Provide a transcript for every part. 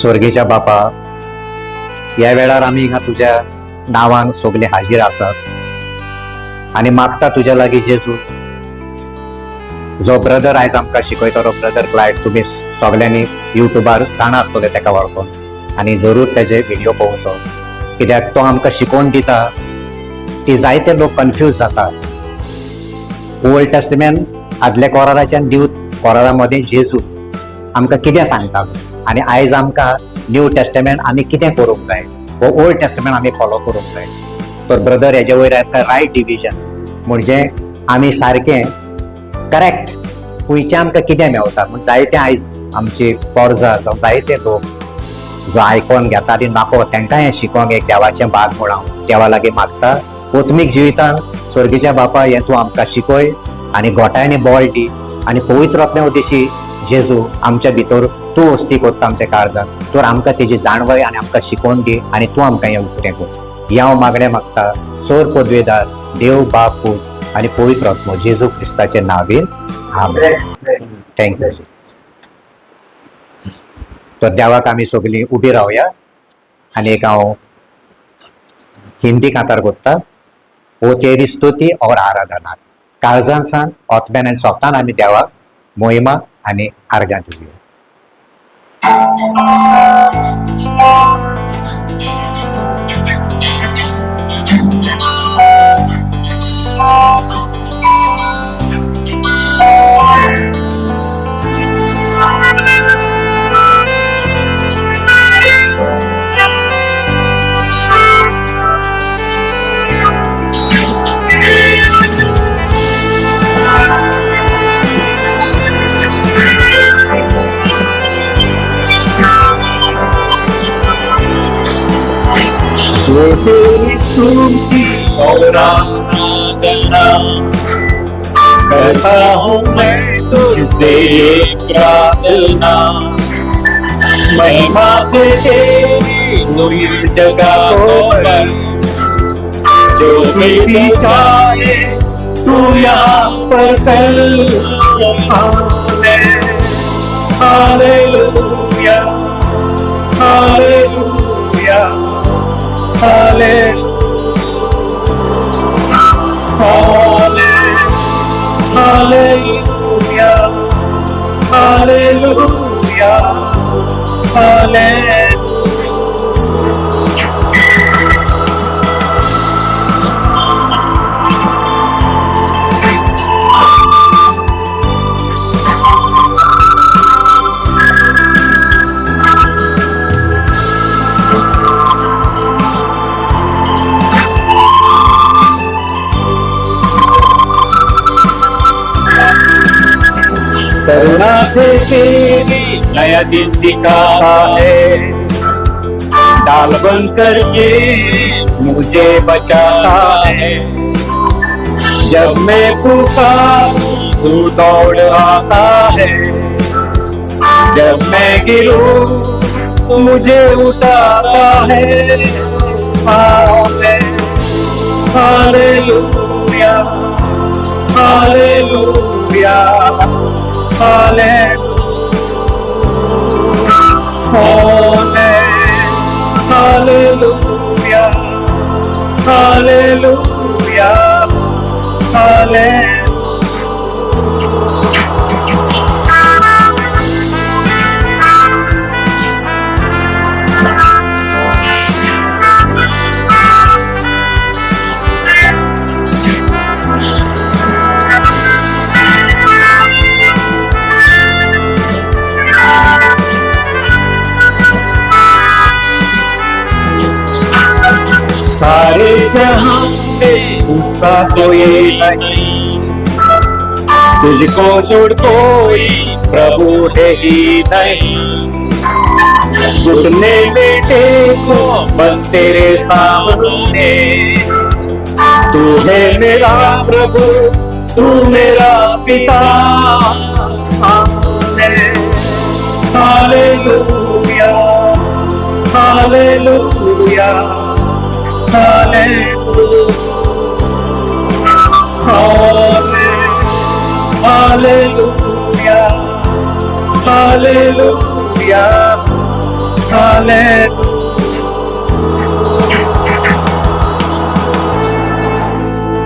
स्वर्गीच्या बापा, या वेळार आमी हिंगा तुझ्या नावान सगळे हाजीर आसात आणि मागता तुझ्या लागीं जेजू, जो ब्रदर आयज आमकां शिकयतलो ब्रदर क्लायड, तुम्ही सगळ्यांनी युट्यूबार जाणा आसतले तेका वळखून आणि जरूर तेजे व्हिडिओ पळोवचो, कित्याक तो आमकां शिकोवन दिता की जायते लोक कन्फ्यूज जातात। ओल्ड टेस्टमेंट आदल्या कोराराच्यान न्यू कोरारा मदें जेजू आमकां कितें सांगता आणि आयज आमकां न्यू टेस्टमेंट आमी कितें करूंक जाय, हो ओल्ड टेस्टमेंट आमी फॉलो करूंक जाय। तर ब्रदर हेजे वयर येता रायट डिविजन, म्हणजे आमी सारकें करेक्ट खुंयचें आमकां कितें मेवता। म्हणजे जायते आयज आमची पोरजां जावं जायते लोक जो आयकोन घेता आनी नाको तांकां हें शिकोवंक एक देवाचें भाग म्हूण हांव देवा लागीं मागता। ओत्मीक जिवितान स्वर्गीच्या बापा हें तूं आमकां शिकय आनी गोठायनी बळ दी आनी पवित्र आत्म्या उदेशी जेजू आमच्या भितर तूं वस्ती करता आमच्या काळजांत, तर आमकां तेजी जाणवय आनी आमकां शिकोवन दी आनी तूं आमकां हें उक्तें कर। हांव मागणें मागता सोर पदवेदार देव बाप पूत आनी पवित्र आत्मो जेजू क्रिस्ताचे नांवान आमेन। थँक्यू। तर देवाक आमी सगळीं उबी रावया आनी एक हांव हिंदी कातार करता। ओ तेरी स्तुती और आराधना काळजांत सान आत्म्यान आनी सोबतान आमी देवाक मोहिमा आनी आर्गां दिवया। तेरी स्तुति और आराधना करता हूँ मैं तुझसे प्रार्थना, महिमा से तेरी तू इस जगह पर जो भी चाहे तू यहाँ पर कर। Hallelujah hallelujah Hallelujah, hallelujah, hallelujah. करुणा से तेरी नया दिन दिखाता है, डाल बन करके मुझे बचाता है। जब मैं पुकारूं तू दौड़ आता है, जब मैं गिरूं तू मुझे उठाता है। Hallelujah hallelujah Hallelujah, hallelujah, hallelujah. सारे जहां में उसका कोई नहीं, तुझको छोड़ कोई प्रभु है ही नहीं। घुटने बेटे को बस तेरे सामने, तू है मेरा प्रभु तू मेरा पिता। Hallelujah hallelujah Hallelujah, hallelujah, hallelujah.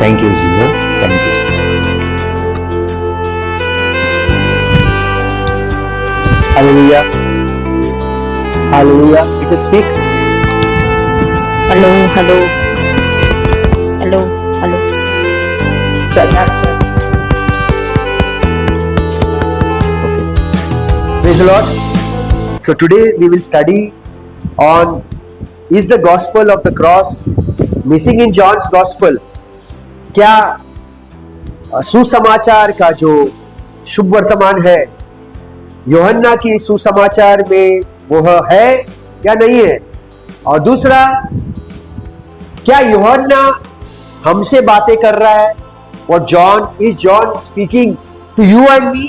Thank you Jesus, thank you. Hallelujah. Hallelujah. You can speak. Hello, hello. Hello, hello. Okay. Praise the Lord. So today we will study on is the gospel of the cross missing in John's gospel. क्या सुसमाचार का जो शुभ वर्तमान है यूहन्ना की सुसमाचार में वो है या नहीं है? और दूसरा, क्या यूहन्ना हमसे बातें कर रहा है? और John speaking to you and me?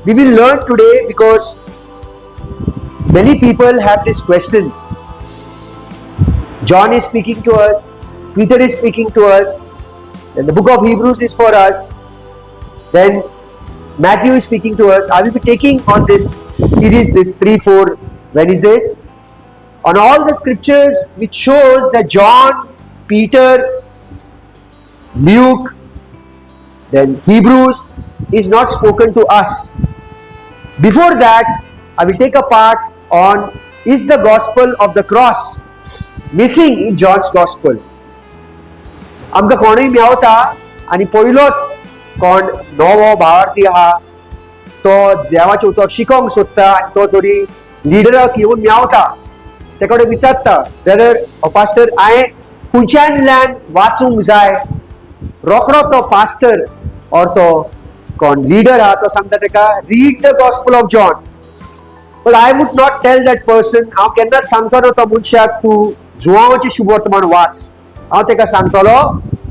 We will learn today because many people have this question. John is speaking to us, Peter is speaking to us, and the book of Hebrews is for us. Then Matthew is speaking to us. I will be taking on this series, this 3-4 Wednesdays, on all the scriptures which shows that John, Peter, Luke, then Hebrews is not spoken to us. Before that, I will take a part on is the gospel of the cross missing in John's gospel. आमकां कोणूय मेवता आनी पयलोच कोण नवो भावार्थी आहा तो देवाचे उतर शिकोंक सोदता आनी तो जोरी लिडराक येवन मेवता ते कडेन विचारता, ब्रदर पास्टर हांवें खंयच्यानल्यान वाचूंक जाय? रोखडो तो पास्टर और तो कोण लीडर आहा तो सांगता तेका read the gospel of John. But I would not tell that person, हांव केन्नाच सांगचो तो मनशाक तूं जुवांवाचें शुभ वर्तमान वाच. हांव तेका सांगतलो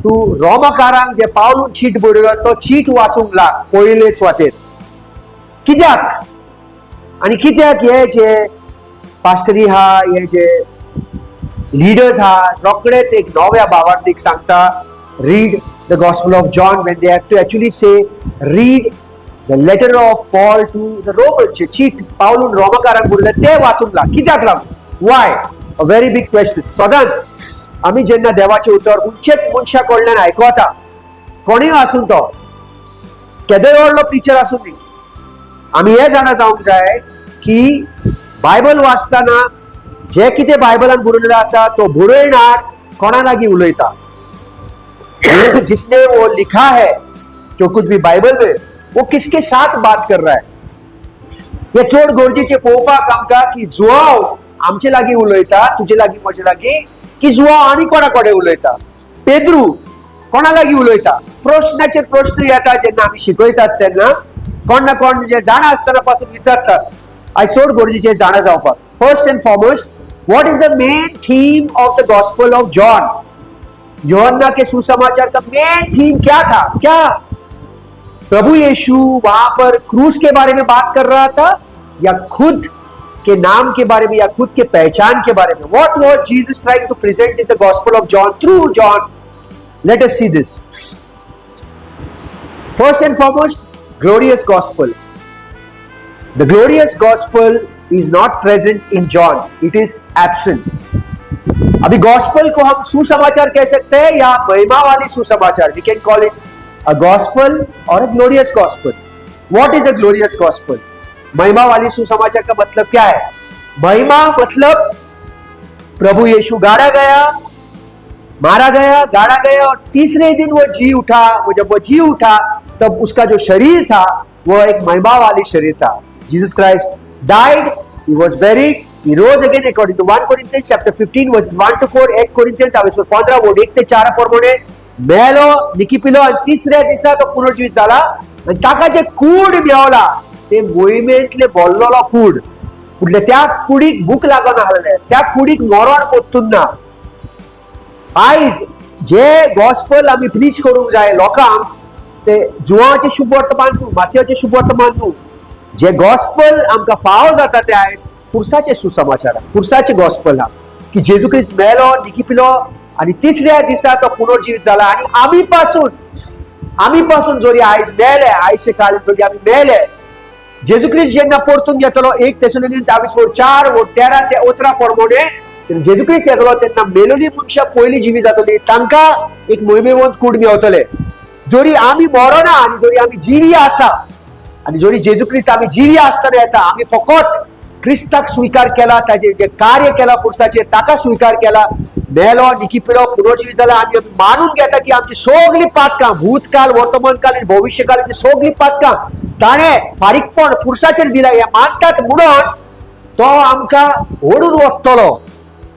तूं रोमकारांक जे पावलून चीट बरयलो तो चीट वाचूंक लाग पयले सुवातेर. कित्याक? आनी कित्याक हे जे पास्टरी आहा, हे जे लीडर्स आहा, रोखडेच एक नव्या भावार्थीक सांगता read the gospel of John when they have to actually say read the letter of Paul to the Romans. जे चीट पावलून रोमकारांक बरयलें ते वाचूंक लाग. कित्याक लागून? Why? A very big question. सदांच आमी जेन्ना देवाचें उतर खंयचेच मनशा कडल्यान आयकता, कोणूय आसूं तो, केदोय व्हडलो प्रिचर आसूं दी, आमी हे जाणा जावंक जाय की बायबल वाचतना जे कितें बायबलान बरयलेलें आसा तो बरयणार कोणा लागीं उलयता. जिसने वो लिखा है जो कुछ भी बाइबल में, वो किसके साथ बात कर रहा है? हे चड गरजेचें पळोवपाक आमकां की जुवांव आमचे लागीं उलयता, तुजे लागीं म्हजे लागीं, की जुवांव आनी कोणा कडेन उलयता? पेद्रू कोणा लागीं उलयता? प्रश्नाचेर प्रश्न येता जेन्ना आमी शिकयतात तेन्ना कोण ना कोण जे जाणा आसतना पासून विचारतात. आयज चड गरजेचें जाणा जावपाक. First and foremost, what is the main theme of the gospel of John? यूहन्ना के सुसमाचार का मेन थीम क्या था? क्या प्रभु यीशु वहां पर क्रूस के बारे में बात कर रहा था या खुद के नाम के बारे में या खुद के पहचान के बारे में? What was Jesus trying to present in the Gospel of John through John? Let us see this. First and foremost, glorious gospel. The glorious gospel is not present in John. It is absent. अभी gospel को हम सुसमाचार कह सकते हैं या महिमा वाली सुसमाचार. We can call it a gospel or a glorious gospel. What is a glorious gospel? महिमा वाली सुसमाचार का मतलब क्या है? महिमा मतलब प्रभु यीशु गाड़ा गया, मारा गया, गाड़ा गया और तीसरे दिन वो जी उठा. वो जब वो जी उठा तब उसका जो शरीर था वो एक महिमा वाली शरीर था. Jesus Christ died, he was buried, he rose again according to 1 Corinthians chapter 15 verses 1 to 4. 8 Corinthians 15 वो 1 ते 4 प्रमाणे मेलो, निकिपिलो आणि तिसऱ्या दिसा तो पुनर्जीवित झाला. आणि ताका जे कूड मेवला ते मोहिमेंतले बोललोलो कूड, पुढले त्या कुडीक भूक लागून आसलेले, त्या कुडीक मरण पडतून ना. आयज जे गॉस्पल आमी प्रीच करूंक जाय लोकांक, ते जुवांचे शुभ वर्तमान न्हू, मातयेचे शुभ वर्तमान न्हू. जे गॉस्पल आमकां फावो जाता ते आयज फुरसाचे सुसमाचार, फुरसाचे गॉस्पल हा की जेजू ख्रिस्त मेलो, निकिपिलो आणि तिसऱ्या दिसा तो पुनर्जीवित झाला. आणि आम्ही पासून जोरी आयज मेले, आयजचे काळात जोरी आम्ही मेले, जेजू ख्रिस्त जेन्ना परतून येतलो 1 थेसलोनियन्स 4:13 ते 18 प्रमाणे जेजू ख्रिस्त येतलो तेन्ना मेलोली मनशां पयली जिवी जातली, तांकां एक मोहिमेवंत कूड मेवतले. जोरी आमी मरोना आनी जोरी आमी जिवी आसा आनी जोरी जेजू ख्रिस्त आमी जिवी आसतना येता, आमी फकत क्रिस्ताक स्वीकार केला, ताजे जे कार्य केला फुरसाचेर ताका स्वीकार केला, मेलो निकिपिलो पुनर्जीवित जाला, आमी मानून घेता की आमची सगळी पातकां भूतकाल वर्तमानकाल आनी भविष्यकालाची सगळी पातकां ताणें फारीकपण फुरसाचेर दिला हे मानतात म्हणून तो आमकां ओडून वतलो,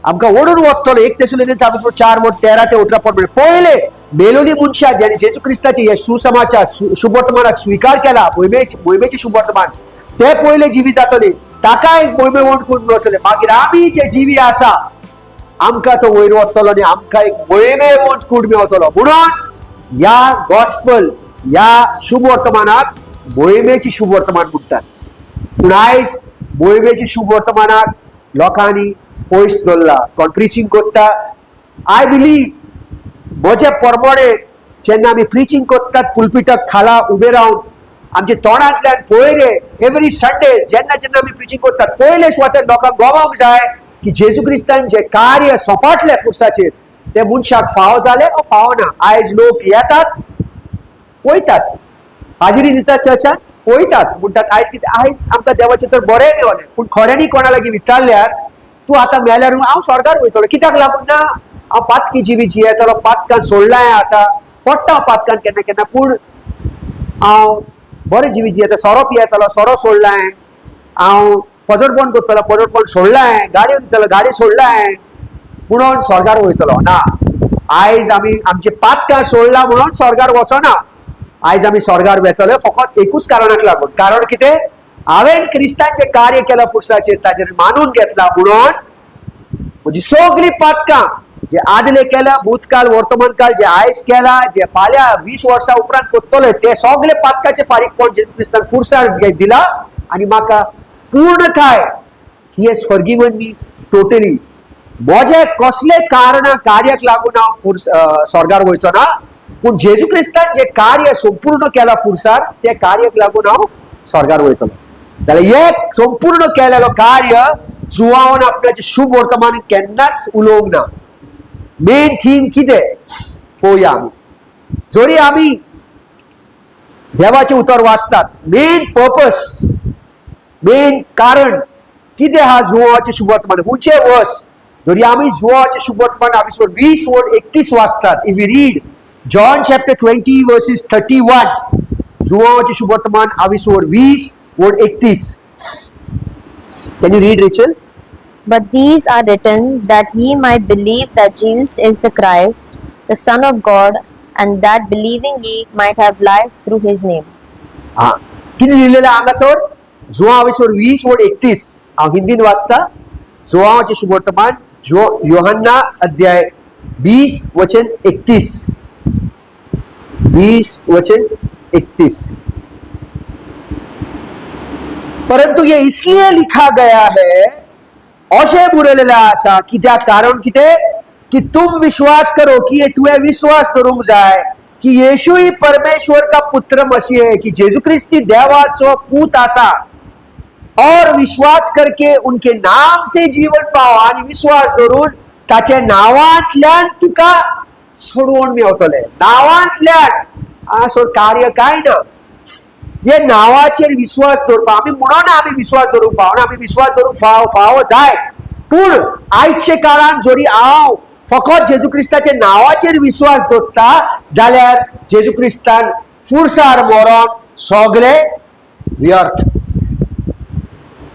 आमकां ओडून वतलो. 1 थेसलोनियन्स 4:13 ते 18 प्रमाणे पयले मेलोली मनशां जेणे जेजू क्रिस्ताचे हे सुसमाचार शुभवर्तमानाक स्वीकार केला, मोहिमेचे शुभवर्तमान, ते पयले जिवी जातले, ताका एक मोहिमेवंत करून मेळटले. मागीर आमी जे जिवी आसा आमकां तो वयर वतलो आनी आमकां एक मोहिमेवंत कूड मेळटलो. म्हणून ह्या गॉस्पल ह्या शुभवर्तमानाक मोहिमेची शुभवर्तमान म्हणटात. पूण आयज मोहिमेची शुभवर्तमानाक लोकांनी पयस दवरला. कोण प्रिचींग करता, आय बिलीव म्हजे प्रमाणे जेन्ना आमी प्रिचींग करतात पुलपिटाक खाला उबे रावन आमचे तोंडांतल्यान पयले एवरी संडे जेन्ना जेन्ना आमी प्रिचींग करतात पयले स्वता लोकांक गोवंक जाय की जेजू क्रिस्तान जे कार्य सोंपाटले फुरसाचेर ते मनशाक फावो जाले वा फावो ना. आयज लोक येतात पळयतात, हाजिरी दितात चर्चान पळयतात, म्हणटात आयज कितें, आयज आमकां देवाचें तर बरें मेवलें, पूण खऱ्यांनी कोणा लागीं विचारल्यार तूं आतां मेल्यार हांव स्वर्गार वयतलो, कित्याक लागून ना, हांव पातकी जिवी जियेतलो, पातकां सोडलां आतां, पडटा पातकान केन्ना केन्ना, पूण हांव बरें जिवी जियेता, सोरो पियेतलो, सोरो सोडलां, हांव पजरपण करतलो, पजरपण सोडलां, गाडयो दितलो, गाडी सोडलां म्हणून स्वर्गार वयतलो ना. आयज आमी आमचे पातकां सोडला म्हणून स्वर्गार वचना, आयज आमी स्वर्गार वेतले फकत एकूच कारणाक लागून. कारण कितें, हांवें क्रिस्तान जे कार्य केला फुरसाचेर ताचेर मानून घेतला म्हणून म्हजी सगळी पातकां जे आदले केला भूतकाल वर्तमानकाल जे आयज केला, जे फाल्यां 20 वर्सां उपरांत करतले, ते सगळे पातकाचे फारीकपण जेजू क्रिस्तान फुरसार दिला आनी म्हाका पूर्णताय he has forgiven me totally. म्हजे कसले कारणां कार्याक लागून हांव स्वर्गार वयचो ना, पूण जेजू क्रिस्तान जे कार्य संपूर्ण केला फुरसार ते कार्याक लागून हांव स्वर्गार वयतलो. जाल्यार एक संपूर्ण केलेलो कार्य जुवावन आपल्याचे शुभ वर्तमान केन्नाच उलोवंक ना. मेन थीम कितें पळोवया आमी. जोरी आमी देवाचें उतर वाचतात, मेन पर्पस, मेन कारण कितें हा जुवाचे शुभ वर्तमान, हुंचे वर्स. जोरी आमी जुवाचे शुभ वर्तमान 20:31 वाचतात. If we read John chapter 20 verses 31, जुवाचे शुभ वर्तमान 20:31. Can you read, Rachel? But these are written that ye might believe that Jesus is the Christ, the Son of God, and that believing ye might have life through his name. किती लिहिलेलं हांगासर जुवा 20:31 हांव हिंदीन वाचता. जुवाचे शुभ वर्तमान योहन्ना अध्याय 20:31. 20:31. परंतु ये इसलिए लिखा गया है, अशें बरयलेलें आसा कित्याक कारण कितें की तुम विश्वास करो, की तुवें विश्वास करूंक जाय कि यीशु ही परमेश्वर का पुत्र मसीह है, कि जेजू ख्रिस्ती देवाचो पूत आसा, और विश्वास करके उनके नाम से जीवन पाव आणि विश्वास धरून ताचे नावांतल्यान तुका सोडवण मेवतले. नावांतल्यान असो कार्य काय ना, हे नावाचेर विश्वास दवरपा आमी म्हणून आमी विश्वास धरूंक फावना, आमी विश्वास धरूंक फावो जाय. पूण आयचे काळान जोरी हांव फकत जेजू क्रिस्ताचे नावाचेर विश्वास दवरता जाल्यार जेजू क्रिस्तान फुरसार मरोन सगळे व्यर्थ.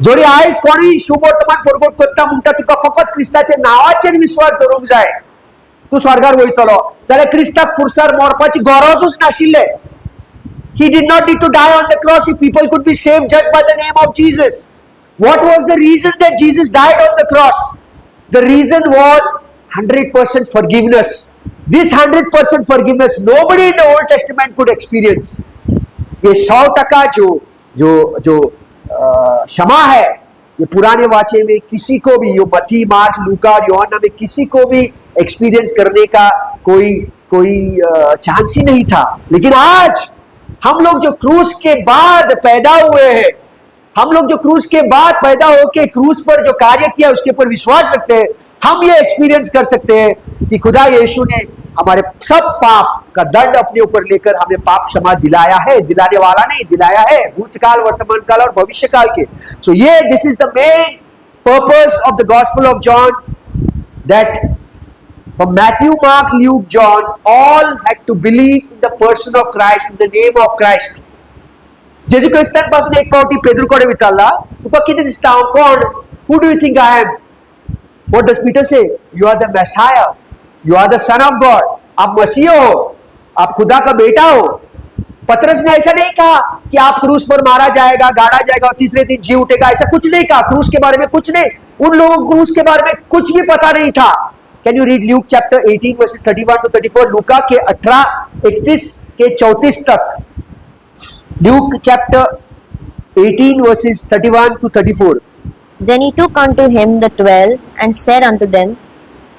जोरी आयज कोणी शुभ वर्तमान परगट करता म्हणटा तुका फकत क्रिस्ताचे नावाचेर विश्वास धरूंक जाय, तू स्वर्गार वयतलो, जाल्यार क्रिस्ताक फुरसार मरपाची गरजूच नाशिल्ले. He did not need to die on the cross if people could be saved just by the name of Jesus. What was the reason that Jesus died on the cross? The reason was 100% forgiveness. This 100% forgiveness nobody in the Old Testament could experience. ये 100% जो क्षमा है, ये पुराने वाचे में किसी को भी, यो मत्ती मार्क लूका यूहन्ना में किसी को भी एक्सपीरियंस करने का कोई चांस ही नहीं था. लेकिन आज हम लोग जो क्रूस के बाद पैदा हुए हैं, हम लोग जो क्रूस के बाद पैदा होके क्रूस पर जो कार्य किया उसके ऊपर विश्वास रखते हैं, हम ये एक्सपीरियंस कर सकते हैं कि खुदा यीशु ने हमारे सब पाप का दंड अपने ऊपर लेकर हमें पाप क्षमा दिलाया है, दिलाने वाला नहीं, दिलाया है, भूतकाल, वर्तमान काल और भविष्य काल के। सो ये this is the main purpose of the gospel of John, that from Matthew, Mark, Luke, John, all had to believe in the person of Christ, in the name of Christ. जेजू ख्रिस्तांपासून एक पावटी पेद्रूकडे विचारला, तुका किती दिसता हांव कोण? Who do you think I am? What does Peter say? You are the Messiah. You are the Son of God. आप मसीह हो, आप खुदा का बेटा हो। पतरस ने ऐसा नहीं कहा कि आप क्रूस पर मारा जाएगा, गाड़ा जाएगा और तीसरे दिन जी उठेगा, ऐसा कुछ नहीं कहा। क्रूस के बारे में कुछ नहीं, उन लोगों को क्रूस के बारे में कुछ भी पता नहीं था। Can you read Luke chapter 18 verses 31 to 34? लूका के 18 31 के 34 तक। Luke chapter 18 verses 31 to 34. Then he took unto him the 12 and said unto them,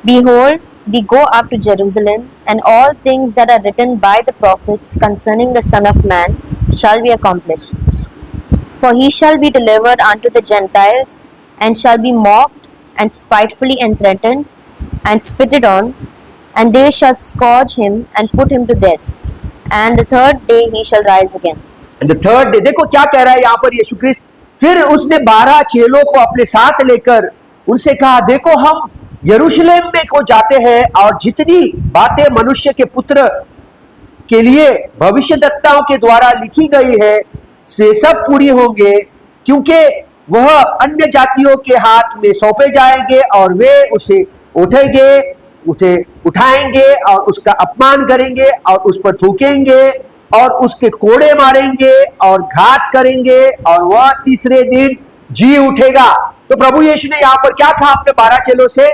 Behold, we go up to Jerusalem, and all things that are written by the prophets concerning the Son of Man shall be accomplished. For he shall be delivered unto the Gentiles, and shall be mocked, and spitefully entreated, and spitted on, and they shall scourge him and put him to death, and the third day he shall rise again. And the third day, देखो क्या कह रहा है यहाँ पर यीशु ख्रिस्त। फिर उसने 12 चेलों को अपने साथ लेकर उनसे कहा, देखो हम यरूशलेम में को जाते हैं, और जितनी बातें मनुष्य के पुत्र के लिए भविष्यद्वक्ताओं के द्वारा लिखी गई है से सब पूरी होंगे, क्योंकि वह अन्य जातियों के हाथ में सौंपे जाएंगे और वे उसे उसे उठाएंगे और उसका अपमान करेंगे और उस पर थूकेंगे और उसके कोड़े मारेंगे और घात करेंगे और वह तीसरे दिन जी उठेगा। तो प्रभु यीशु ने यहाँ पर क्या कहा अपने 12 चेलों से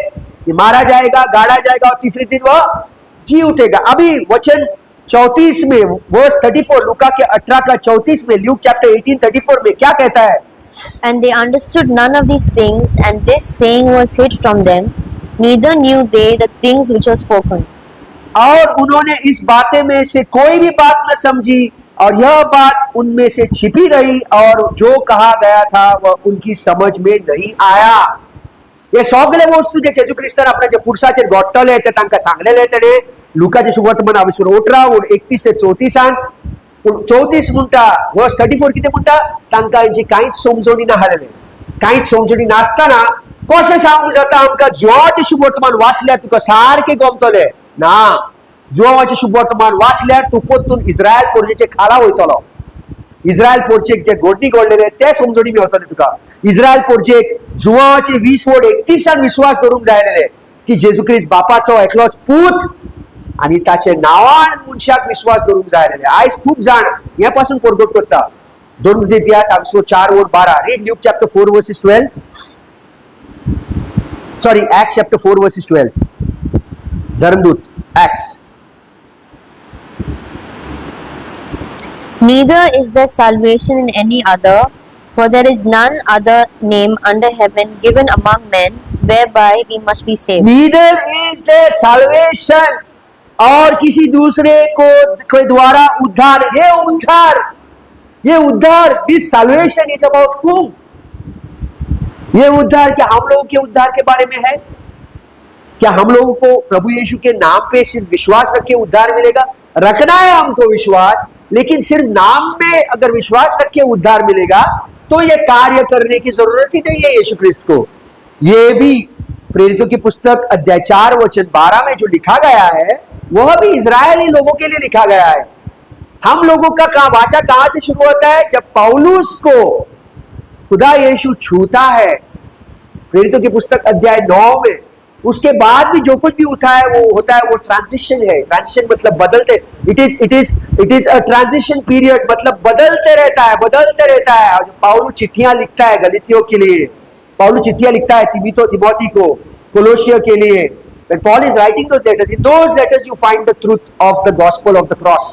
कि मारा जाएगा, गाड़ा जाएगा और तीसरे दिन वह जी उठेगा। अभी वचन 34 में, वर्स 34, लूका के 18 का 34 में, ल्यूक चैप्टर 18:34 में क्या कहता है? And they understood none of these things, and this saying was hid from them, neither knew they the things which were spoken. और उन्होंने इस बातें में से कोई भी बात न समझी, और यह बात उनमें से छिपी रही, और जो कहा गया था वह उनकी समझ में नहीं आया। हे सगळे वस्तू जे जेजू क्रिस्तान आपल्या जे फुडसाचेर घडटले ते तांकां सांगलेले तेणे लुकाचे सुवर्तमान हांवें 18 31 ते 34 34 म्हणटा, वर्स 34 कितें म्हणटा? तांकां हेंची कांयच समजणी नाहलेले। कांयच समजणी नासतना कशें सांगूंक जाता आमकां जोवाचें सुवर्तमान वाचल्यार तुका सारकें गमतलें? ना, जोवाचें सुवर्तमान वाचल्यार तूं परतून इस्रायल पोरचेचे खाला वयतलो। इस्रायल पोरचेक जे घडणी घडलेले ते समजणी मेळटले तुका। इस्रायल पोरचेक जुवाचे 20:31 विश्वास धरूंक जायलेले की जेजू ख्रिस्त बापाचो एकलोच पूत आणि ताचे नांवान मनशाक विश्वास धरूंक जायलेले। आयज खूब जाण हे पासून परगट करता। 2 इतिहास 4:12, read Luke chapter 4 verses 12, sorry Acts chapter 4 verses 12, धर्मदूत Acts. Neither is there salvation in any other, for there is none other name under heaven given among men whereby we must be saved. Neither is there salvation, और किसी दूसरे को द्वारा उद्धार। ये उद्धार this salvation is about whom? ये उद्धार क्या हम लोगों के उद्धार के बारे में है? क्या हम लोगों को प्रभु यीशु के नाम पे सिर्फ विश्वास रख के उद्धार मिलेगा? रखना है हमको विश्वास, लेकिन सिर्फ नाम में अगर विश्वास रख के उद्धार मिलेगा तो ये कार्य करने की जरूरत ही नहीं है यीशु ख्रिस्त को। ये भी प्रेरितों की पुस्तक अध्याय 4 वचन 12 में जो लिखा गया है वह भी इजरायली लोगों के लिए लिखा गया है। हम लोगों का वाचा कहां से शुरू होता है? जब पौलुस को खुदा यीशु छूता है, प्रेरितों की पुस्तक अध्याय 9 में। उसके बाद भी जो कुछ भी होता है वो ट्रांजिशन है। ट्रांजिशन मतलब बदलते, it is a transition period, मतलब बदलते रहता है। और पौलुस चिट्ठियां लिखता है गलातियों के लिए, पौलुस चिट्ठियां लिखता है तिमोथी को, कोलोसियों के लिए। When Paul is writing those letters, in those letters you find the truth of the gospel of the cross.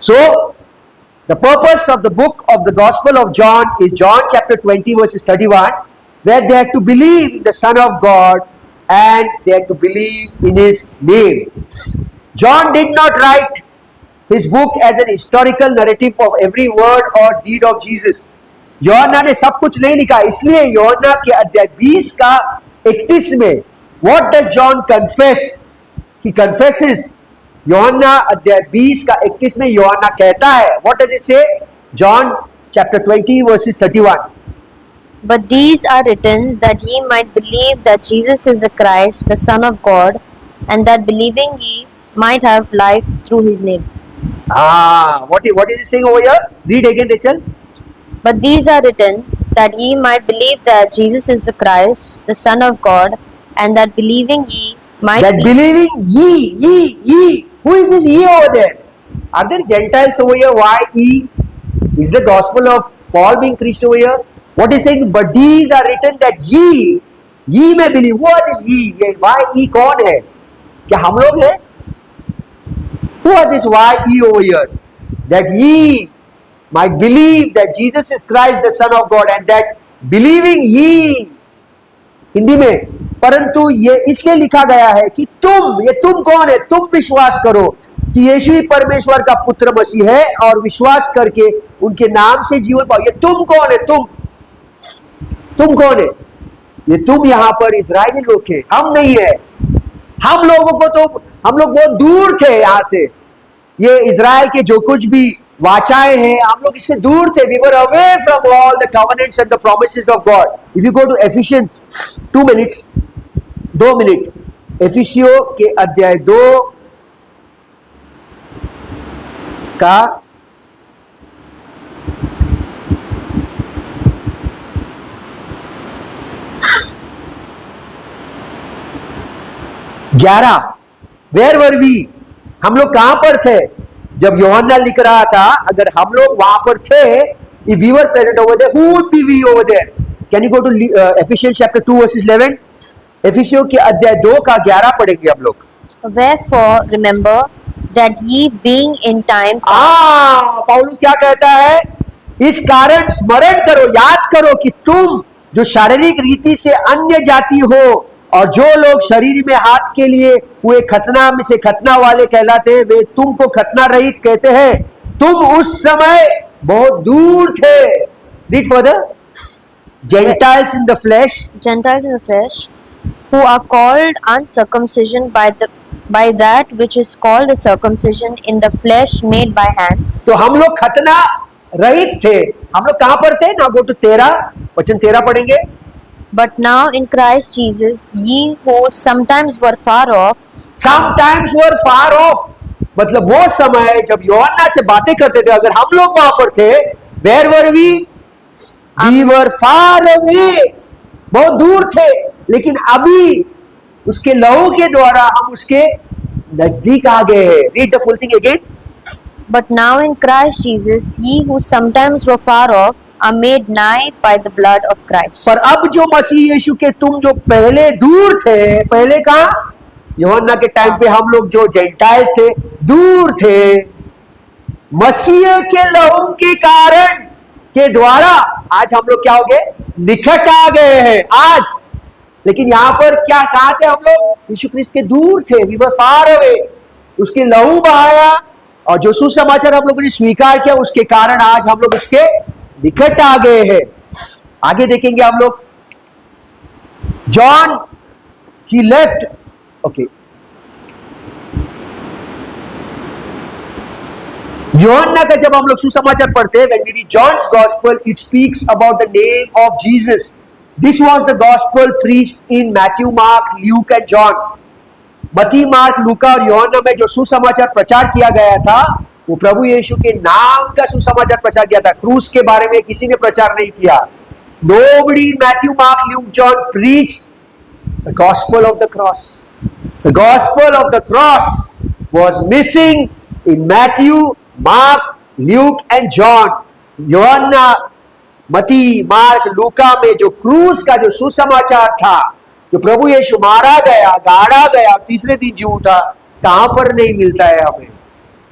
So the purpose of the book of the gospel of John is John chapter 20 verses 31, where they had to believe in the Son of God and they had to believe in his name. John did not write his book as an historical narrative of every word or deed of Jesus. यूहन्ना ने सब कुछ नहीं लिखा, इसलिए यूहन्ना के अध्याय 20 का 31 में what does John confess, he confesses. यूहन्ना अध्याय 20 का 31 में यूहन्ना कहता है, व्हाट डज इट से? John chapter 20 versus 31, But these are written that ye might believe that Jesus is the Christ, the Son of God, and that believing ye might have life through his name. what is he saying over here? Read again, Rachel. But these are written that ye might believe that Jesus is the Christ, the Son of God, and that believing ye might That believing ye. Who is this ye over there? Are there Gentiles over here? Why ye? Is the gospel of Paul being preached over here? What is saying? But these are written that ye may believe. Who are these ye? Why ye कौन है? क्या हम लोग हैं? Who are this why ye over here? That ye might believe that Jesus is Christ, the Son of God, and that believing ye, Hindi में, परंतु ये इसलिए लिखा गया है कि तुम कौन है? तुम विश्वास करो कि यीशु ही परमेश्वर का पुत्र मसीह है और विश्वास करके उनके नाम से जीवन पाओ। ये तुम कौन है? तुम कौन है? ये तुम यहाँ पर इजरायली लोग हैं, हम नहीं है। हम लोग बहुत दूर थे यहाँ से। ये इजराइल के जो कुछ भी वाचाएं हैं, हम लोग इससे दूर थे। We were away from all the covenants and the promises of God. If you go to Ephesians 2 minute, एफिसियों के अध्याय 2 का 11, वेयर वर वी? हम लोग कहां पर थे जब यूहन्ना लिख रहा था? अगर हम लोग वहां पर थे, if we were present over there, who would be we over there? Can you go to Ephesians chapter 2 verses 11? एफिसियों के अध्याय 2 का 11 पढ़ेंगे हम लोग। Wherefore remember that ye being in time पौलुस क्या कहता है? इस कारण स्मरण करो, याद करो कि तुम जो शारीरिक रीति से अन्य जाति हो और जो लोग शरीर में हाथ के लिए हुए खतना में से खतना वाले कहलाते हैं, वे तुमको खतना रहित कहते हैं। तुम उस समय बहुत दूर थे। Read further. Gentiles in the flesh, who are called uncircumcision by that which is called the circumcision in the flesh made by hands. तो हम लोग खतना रहित थे। हम लोग कहां पर थे? ना गो टू 13, वचन 13 पढ़ेंगे। But now in Christ Jesus, ye who sometimes were far off, मतलब वो समय जब यूहन्ना से बातें करते थे, अगर हम लोग वहां पर थे, where were we? We were far away, बहुत दूर थे, लेकिन अभी उसके लहू के द्वारा हम उसके नजदीक आ गए हैं। Read the full thing again. but now in Christ Jesus, ye who sometimes were far off, are made nigh by the blood of Christ. पर अब जो मसीह यीशु के तुम जो पहले दूर थे, पहले कहां? यूहन्ना के टाइम पे हम लोग जो जेंटाइल्स थे, दूर थे, मसीह के लहू के कारण के द्वारा आज हम लोग क्या हो गए? निकट आ गए हैं आज। लेकिन यहां पर क्या कहा थे हम लोग? यीशु क्रिस्त के दूर थे, वी वर फार अवे। उसके लहू बहाया और जो सुसमाचार हम लोगों ने स्वीकार किया, उसके कारण आज हम लोग उसके निकट आ गए हैं। आगे देखेंगे हम लोग। जॉन ही लेफ्ट, ओके, यूहन्ना का जब हम लोग सुसमाचार पढ़ते हैं, when we read John's gospel, it speaks about the name of Jesus. This was the gospel preached in Matthew, Mark, Luke and John. मत्ती, मार्क, लूका और यूहन्ना में जो सुसमाचार प्रचार किया गया था, वो प्रभु यीशु के नाम का सुसमाचार प्रचार किया था। क्रूस के बारे में किसी ने प्रचार नहीं किया। Nobody in Matthew, Mark, Luke, John preached the gospel of the cross. The gospel of the cross was missing in Matthew, Mark, Luke and John. यूहन्ना, मत्ती, मार्क, लूका में जो क्रूस का जो सुसमाचार था, जो प्रभु यीशु मारा गया, गाड़ा गया, तीसरे दिन जी उठा, कहां पर नहीं मिलता है हमें।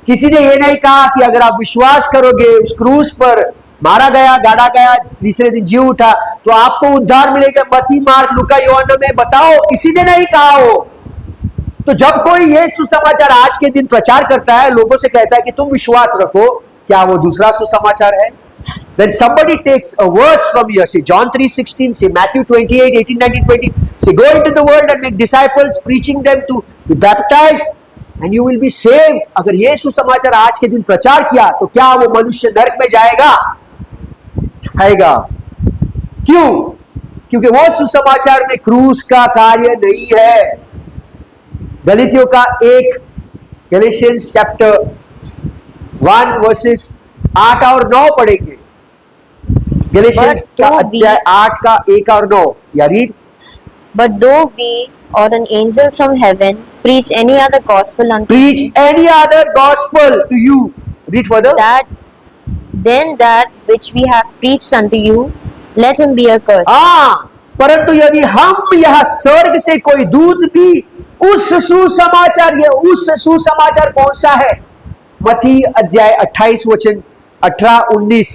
किसी ने ये नहीं कहा कि अगर आप विश्वास करोगे उस क्रूस पर मारा गया, गाड़ा गया, तीसरे दिन जी उठा तो आपको उद्धार मिलेगा। मत्ती, मार्क, लूका, यूहन्ना में बताओ, किसी ने नहीं कहा हो। तो जब कोई ये सुसमाचार आज के दिन प्रचार करता है, लोगों से कहता है कि तुम विश्वास रखो, क्या वो दूसरा सुसमाचार है? Then somebody takes a verse from here, say John 3:16, say Matthew 28, 18, 19, 20, say go into the world and make disciples, preaching them to be baptized and you will be saved. अगर ये सुसमाचार आज के दिन प्रचार किया तो क्या वो मनुष्य नरक में जाएगा? जाएगा। क्यों? क्योंकि वो सुसमाचार में क्रूस का कार्य नहीं है। गलीतियों का 1, गैलेशियंस चैप्टर 1 वर्सेस 8 और 9 पढ़ेंगे। गैलेशियंस का अध्याय 8 का 1 और 9, या read. But though we or an angel from heaven preach any other gospel unto Preach you, any other gospel to you. Read further. then that which we have preached unto you, let him be accursed. परंतु यदि हम यह स्वर्ग से कोई दूत भी उस सुसमाचार, ये उस सुसमाचार कौन सा है? मत्ती अध्याय 28 वचन 18-19,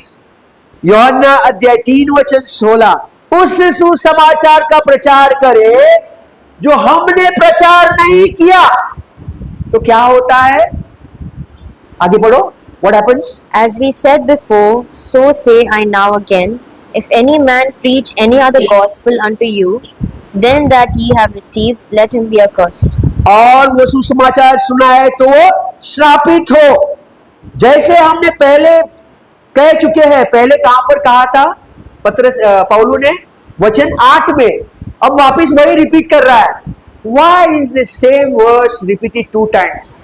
यूहन्ना अध्याय 3 वचन 16, उस सुसमाचार का प्रचार करे जो हमने प्रचार नहीं किया, तो क्या होता है? आगे बढ़ो। What happens? As we said before, so say I now again, if any man preach any other gospel unto you, then that ye have received, let him be accursed. और वो सुसमाचार सुना है तो वो श्रापित हो। जैसे हमने पहले कह चुके हैं, पहले कहां पर कहा था पौलुस ने? वचन 8 में। अब वापस वही रिपीट कर रहा है। Why is the same verse repeated 2 times?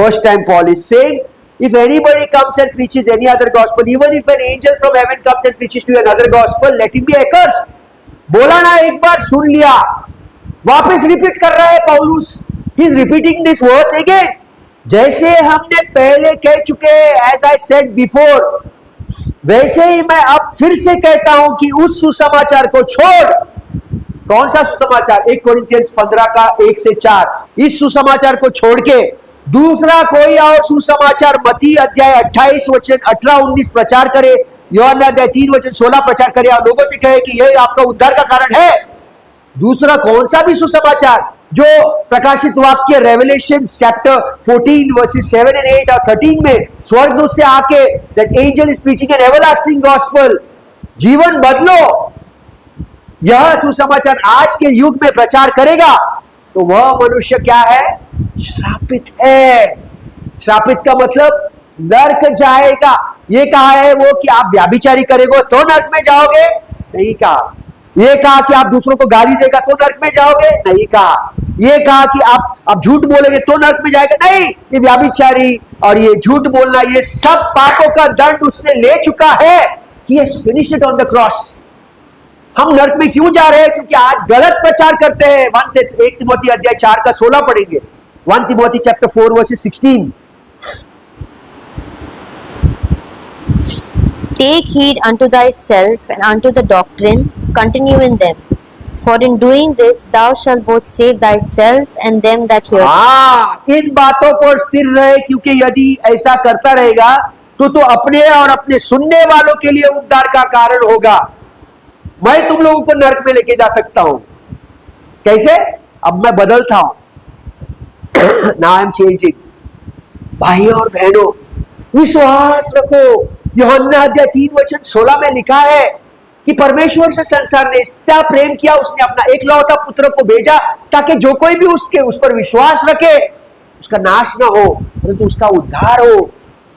First time Paul is saying, if anybody comes and preaches any other gospel, even if an angel from heaven comes and preaches to you another gospel, let him be accursed. बोला ना, एक बार सुन लिया, वापस repeat कर रहा है पौलुस। He is repeating this verse again. जैसे हमने पहले कह चुके, as I said before, वैसे ही मैं अब फिर से कहता हूं कि उस सुसमाचार को छोड़। कौन सा सुसमाचार? 1 कोरिन्थियंस 15 का 1 से 4। इस सुसमाचार को छोड़ के दूसरा कोई और सुसमाचार मत्ती अध्याय 28 वचन 18-19 प्रचार करे, यूहन्ना अध्याय 3 वचन 16 प्रचार करे और लोगों से कहे कि यह आपका उद्धार का कारण है। दूसरा कौन सा भी सुसमाचार जो प्रकाशित वाक्य रेवलेशन चैप्टर 14 वर्सेस 7 and 8 और 13 में स्वर्गदूत से आके that angel is preaching an everlasting gospel, जीवन बदलो, यह सुसमाचार आज के युग में प्रचार करेगा तो वह मनुष्य क्या है? श्रापित है। श्रापित का मतलब नरक जाएगा। ये कहा है वो कि आप व्याभिचारी करेंगे तो नरक में जाओगे? नहीं कहा। ये कहा कि आप दूसरों को गाली देगा तो नरक में जाओगे? नहीं कहा। ये कहा कि आप झूठ बोलेंगे तो नरक में जाएगा? नहीं। ये व्याभिचारी और ये झूठ बोलना, ये सब पापों का दंड उसने ले चुका है। He has finished it on the cross. हम नरक में क्यों जा रहे हैं? क्योंकि आज गलत प्रचार करते हैं। 1 तिमोथी अध्याय 4 का 16 पढ़ेंगे। 1 Timothy chapter 4 versus 16। Take heed unto thyself and unto the doctrine, continue in them. For in doing this thou shalt both save thyself and them that hear. इन बातों पर स्थिर रहे, क्योंकि यदि ऐसा करता रहेगा तो अपने और अपने सुनने वालों के लिए उद्धार का कारण होगा। मैं तुम लोगों को नरक में लेके जा सकता हूं। कैसे? अब मैं बदलता हूं। Now I am changing. भाइयों और बहनों, विश्वास रखो। यूहन्ना अध्याय 3 वचन 16 में लिखा है कि परमेश्वर से संसार ने इतना प्रेम किया, उसने अपना एकलौता पुत्र को भेजा ताकि जो कोई भी उस पर विश्वास रखे उसका नाश ना हो परंतु उसका उद्धार हो।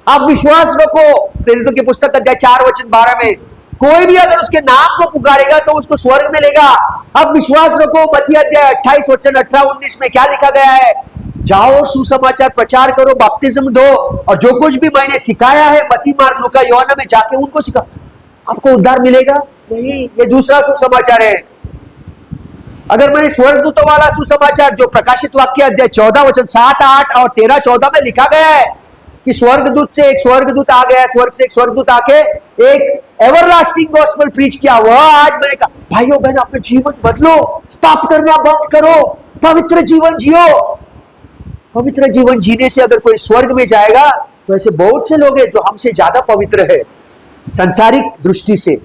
आप विश्वास रखो। प्रेरितों की पुस्तक अध्याय 4 वचन 12 में, कोई भी अगर उसके नाम को पुकारेगा तो उसको स्वर्ग मिलेगा। अब विश्वास रखो। मत्ती अध्याय 28 वचन 18-19 में क्या लिखा गया है? जाओ, सुसमाचार प्रचार करो, बपतिस्म दो और जो कुछ भी मैंने सिखाया है मत्ती, मार्क, लूका, यूहन्ना में जाके उनको सिखा। आपको उद्धार मिलेगा? नहीं, ये दूसरा सुसमाचार है। अगर मैंने स्वर्गदूतों वाला सुसमाचार जो प्रकाशित वाक्य अध्याय 14 वचन 7, 8 और 13, 14 में लिखा गया है कि स्वर्गदूत से एक स्वर्गदूत आ गया, स्वर्ग से एक स्वर्गदूत आके एक एवरलास्टिंग गॉस्पेल प्रीच किया, वह आज मैंने कहा भाइयों बहन अपने जीवन बदलो, पाप करना बंद करो, पवित्र जीवन जियो। पवित्र जीवन जीने से अगर कोई स्वर्ग में जाएगा तो ऐसे बहुत से लोग हैं जो हमसे ज्यादा पवित्र है संसारिक दृष्टि से,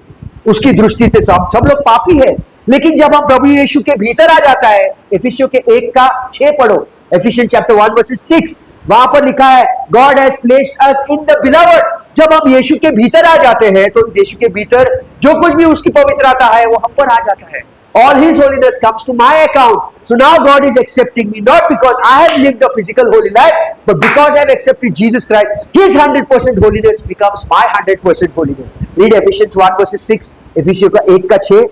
उसकी दृष्टि से सब लोग पापी है। लेकिन जब हम प्रभु यीशु के भीतर आ जाता है, एफिसियों के 1 का 6 पढ़ो, एफिशियंस चैप्टर 1 वर्सेस 6, वहां पर लिखा है God has placed us in the beloved जब हम यीशु के भीतर आ जाते हैं तो यीशु के भीतर जो कुछ भी उसकी पवित्रता है वो हम पर आ जाता है. All His holiness comes to my account. So now God is accepting me not because I have lived a physical holy life, but because I have accepted Jesus Christ. His 100% holiness becomes my 100% holiness. Read Ephesians 1 verses 6. Ephesians का 1 का 6.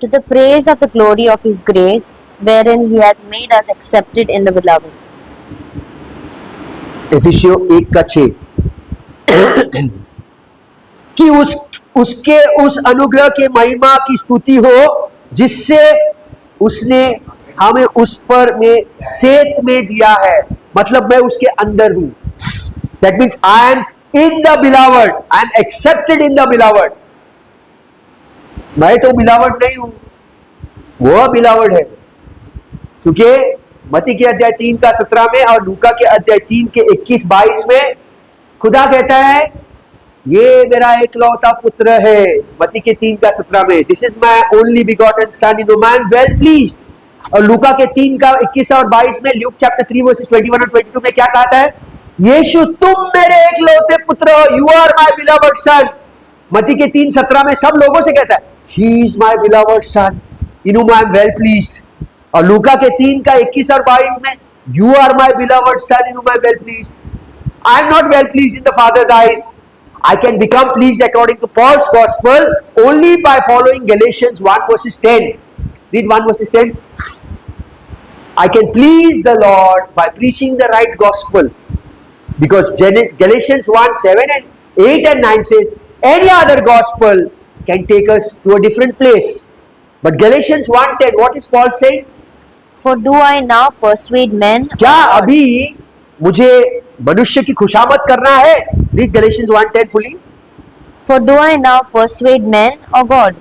To the praise of the glory of His grace, wherein He hath made us accepted in the beloved. एफिसियों 1 का 6 कि उसके उस अनुग्रह के महिमा की स्तुति हो जिससे उसने हमें उस पर में सेत में दिया है. मतलब मैं उसके अंदर हूं. That means I am in the beloved, I am accepted in the beloved. मैं तो बिलावर्ड नहीं हूं, वो बिलावर्ड है. क्योंकि मत्ती के अध्याय 3 का 17 में और लूका के अध्याय 3 के 21-22 में खुदा कहता है ये मेरा एकलौता पुत्र है. मत्ती के 3 का 17 में this is my only begotten son in whom I am well pleased. और लूका के 3 का 21 और 22 में ल्यूक चैप्टर 3 वर्सेस 21 और 22 में क्या कहता है? यीशु तुम मेरे एकलौते पुत्र हो, you are my beloved son. मत्ती के 3:17 में सब लोगों से कहता है he is my beloved son in whom I am well pleased. और लूका के 3 का 21 और 22 में you are my beloved son in whom I am well pleased. I am not well pleased in the Father's eyes. I can become pleased according to Paul's gospel only by following Galatians 1 verses 10. Read 1 verses 10. I can please the Lord by preaching the right gospel. Because Galatians 1, 7 and 8 and 9 says any other gospel can take us to a different place. But Galatians 1:10, what is Paul saying? For do I now persuade men? क्या अभी मुझे मनुष्य की खुशामद करना है? Read Galatians 1:10 fully. For do I now persuade men or God?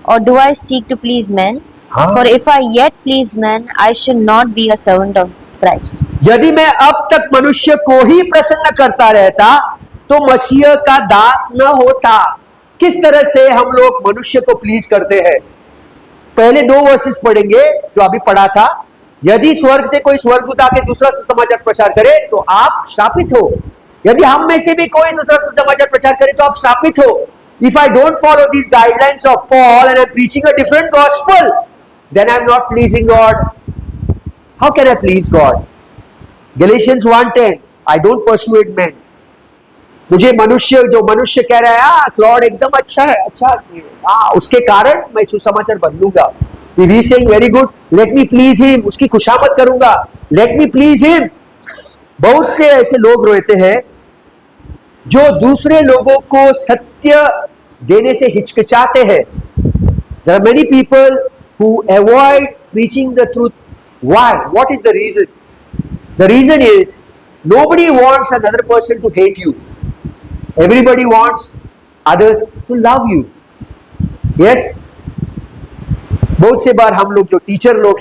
Or do I seek to please men? हाँ. For if I yet please men, I shall not be a servant of Christ. यदि मैं अब तक मनुष्य को ही प्रसन्न करता रहता तो मसीह का दास न होता. किस तरह से हम लोग मनुष्य को प्लीज करते हैं? पहले 2 वर्सेस पढ़ेंगे जो अभी पढ़ा था. यदि स्वर्ग से कोई स्वर्गदूत आके दूसरा सुसमाचार प्रचार करे तो आप श्रापित हो. यदि हम में से भी कोई दूसरा सुसमाचार प्रचार करे तो आप श्रापित हो. If I don't follow these guidelines of Paul and I'm preaching a different gospel, then I'm not pleasing God. How can I please God? Galatians 1:10, I don't persuade men. मुझे जो मनुष्य कह रहा है लॉर्ड एकदम अच्छा है, अच्छा उसके कारण मैं सुसमाचार बदलूंगा. If he is saying very good, let me please him, उसकी खुशामद करूंगा, let me please him. बहुत से ऐसे लोग रहते हैं जो दूसरे लोगों को सत्य देने से हिचकिचाते हैं. There are many people who avoid preaching the truth. Why? What is the reason? The reason is nobody wants another person to hate you. Everybody wants others to love you. Yes? बहुत से बार हम लोग जो teacher लोग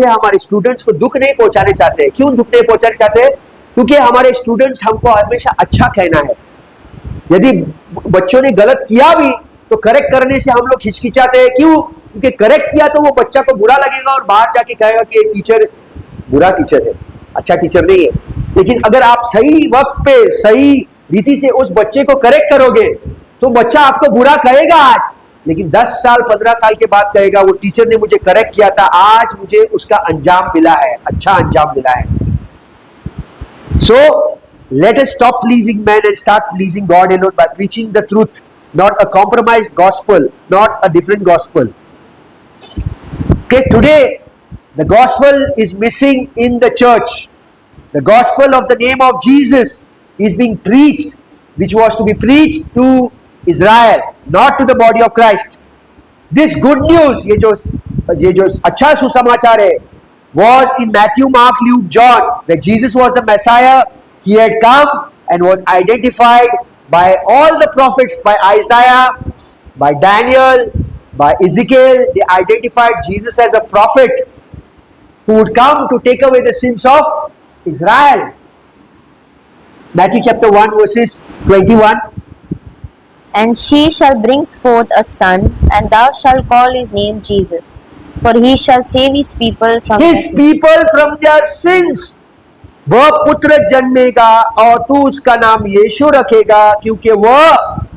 हैं हमारे students को दुख नहीं पहुंचाने चाहते. क्यों दुख नहीं पहुंचाने चाहते? क्योंकि हमारे स्टूडेंट्स हमको हमेशा अच्छा कहना है. यदि बच्चों ने गलत किया भी तो करेक्ट करने से हम लोग हिचकिचाते हैं. क्यों? क्योंकि करेक्ट किया तो वो बच्चा को बुरा लगेगा और बाहर जाके कहेगा कि ये टीचर बुरा टीचर है, अच्छा टीचर नहीं है. लेकिन अगर आप सही वक्त पे सही रीति से उस बच्चे को करेक्ट करोगे तो बच्चा आपको बुरा कहेगा आज, लेकिन 10 साल 15 साल के बाद कहेगा वो टीचर ने मुझे करेक्ट किया था, आज मुझे उसका अंजाम मिला है, अच्छा अंजाम मिला है. So let us stop pleasing men and start pleasing God alone by preaching the truth, not a compromised gospel, not a different gospel. Okay, today the gospel is missing in the church. The gospel of the name of Jesus is being preached, which was to be preached to Israel, not to the body of Christ. This good news, ये जो अच्छा सुसमाचार है, was in Matthew, Mark, Luke, John, where Jesus was the Messiah. He had come and was identified by all the prophets, by Isaiah, by Daniel, by Ezekiel. They identified Jesus as a prophet who would come to take away the sins of Israel. Matthew chapter 1 verses 21. And she shall bring forth a son, and thou shalt call his name Jesus, for he shall save his people from His people from their sins. वह पुत्र जन्मेगा और तू उसका नाम यीशु रखेगा, क्योंकि वह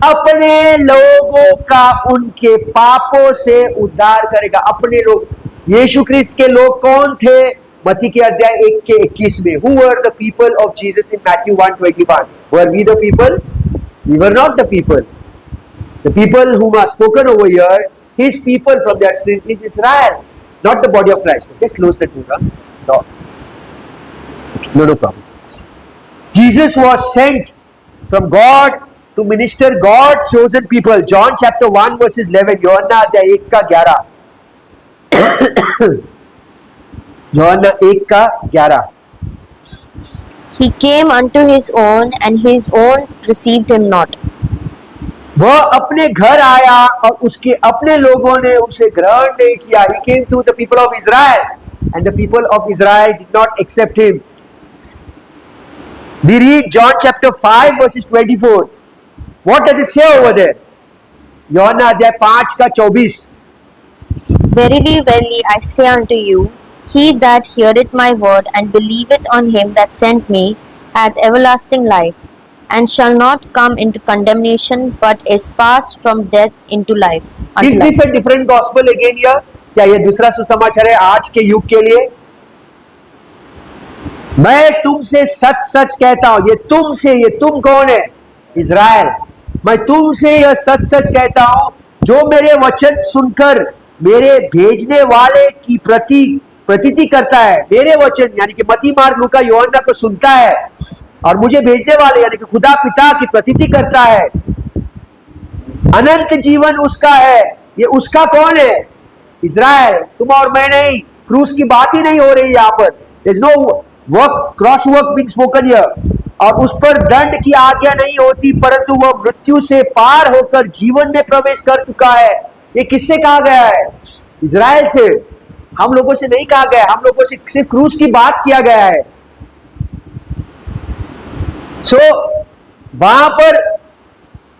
अपने लोगों का उनके पापों से उद्धार करेगा। अपने लोग, यीशु क्रिस्त के लोग कौन थे? मत्ती के अध्याय 1 के 21 में, who were the people of Jesus in Matthew 1:21? Were we the people? We were not the people. The people whom are spoken over here, his people from their sin is Israel, not the body of Christ. Just close that book. No. No problem. Jesus was sent from God to minister God's chosen people. John chapter 1 verses 11. यूहन्ना अध्याय 1 का 11. यूहन्ना 1 का 11. He came unto his own, and his own received him not. वह अपने घर आया और उसके अपने लोगों ने उसे ग्रहण नहीं किया. He came to the people of Israel, and the people of Israel did not accept him. We read John chapter 5 verses 24. What does it say over there? यूहन्ना अध्याय 5 का 24. Verily, verily, I say unto you, he that heareth my word and believeth on him that sent me hath everlasting life, and shall not come into condemnation, but is passed from death into life. Unto Is this life. a different gospel again here? क्या ये दूसरा सुसमाचार है आज के युग के लिए? मैं तुमसे सच सच कहता हूं. ये तुम कौन है? इज़राइल. मैं तुमसे यह सच सच कहता हूं, जो मेरे वचन सुनकर मेरे भेजने वाले की प्रतीति करता है. मेरे वचन यानी कि मत्ती, मार्क, लूका, यूहन्ना को सुनता है और मुझे भेजने वाले यानी कि खुदा पिता की प्रतीति करता है, अनंत जीवन उसका है. ये उसका कौन है? इज़राइल. तुम और मैं नहीं. क्रूस की बात ही नहीं हो रही यहाँ पर. There's no work, cross work being spoken here. और उस पर दंड की आज्ञा नहीं होती, परंतु वह मृत्यु से पार होकर जीवन में प्रवेश कर चुका है. ये किससे कहा गया है? इज़राइल से. हम लोगों से नहीं कहा गया. हम लोगों से सिर्फ क्रूस की बात किया गया है. सो वहां पर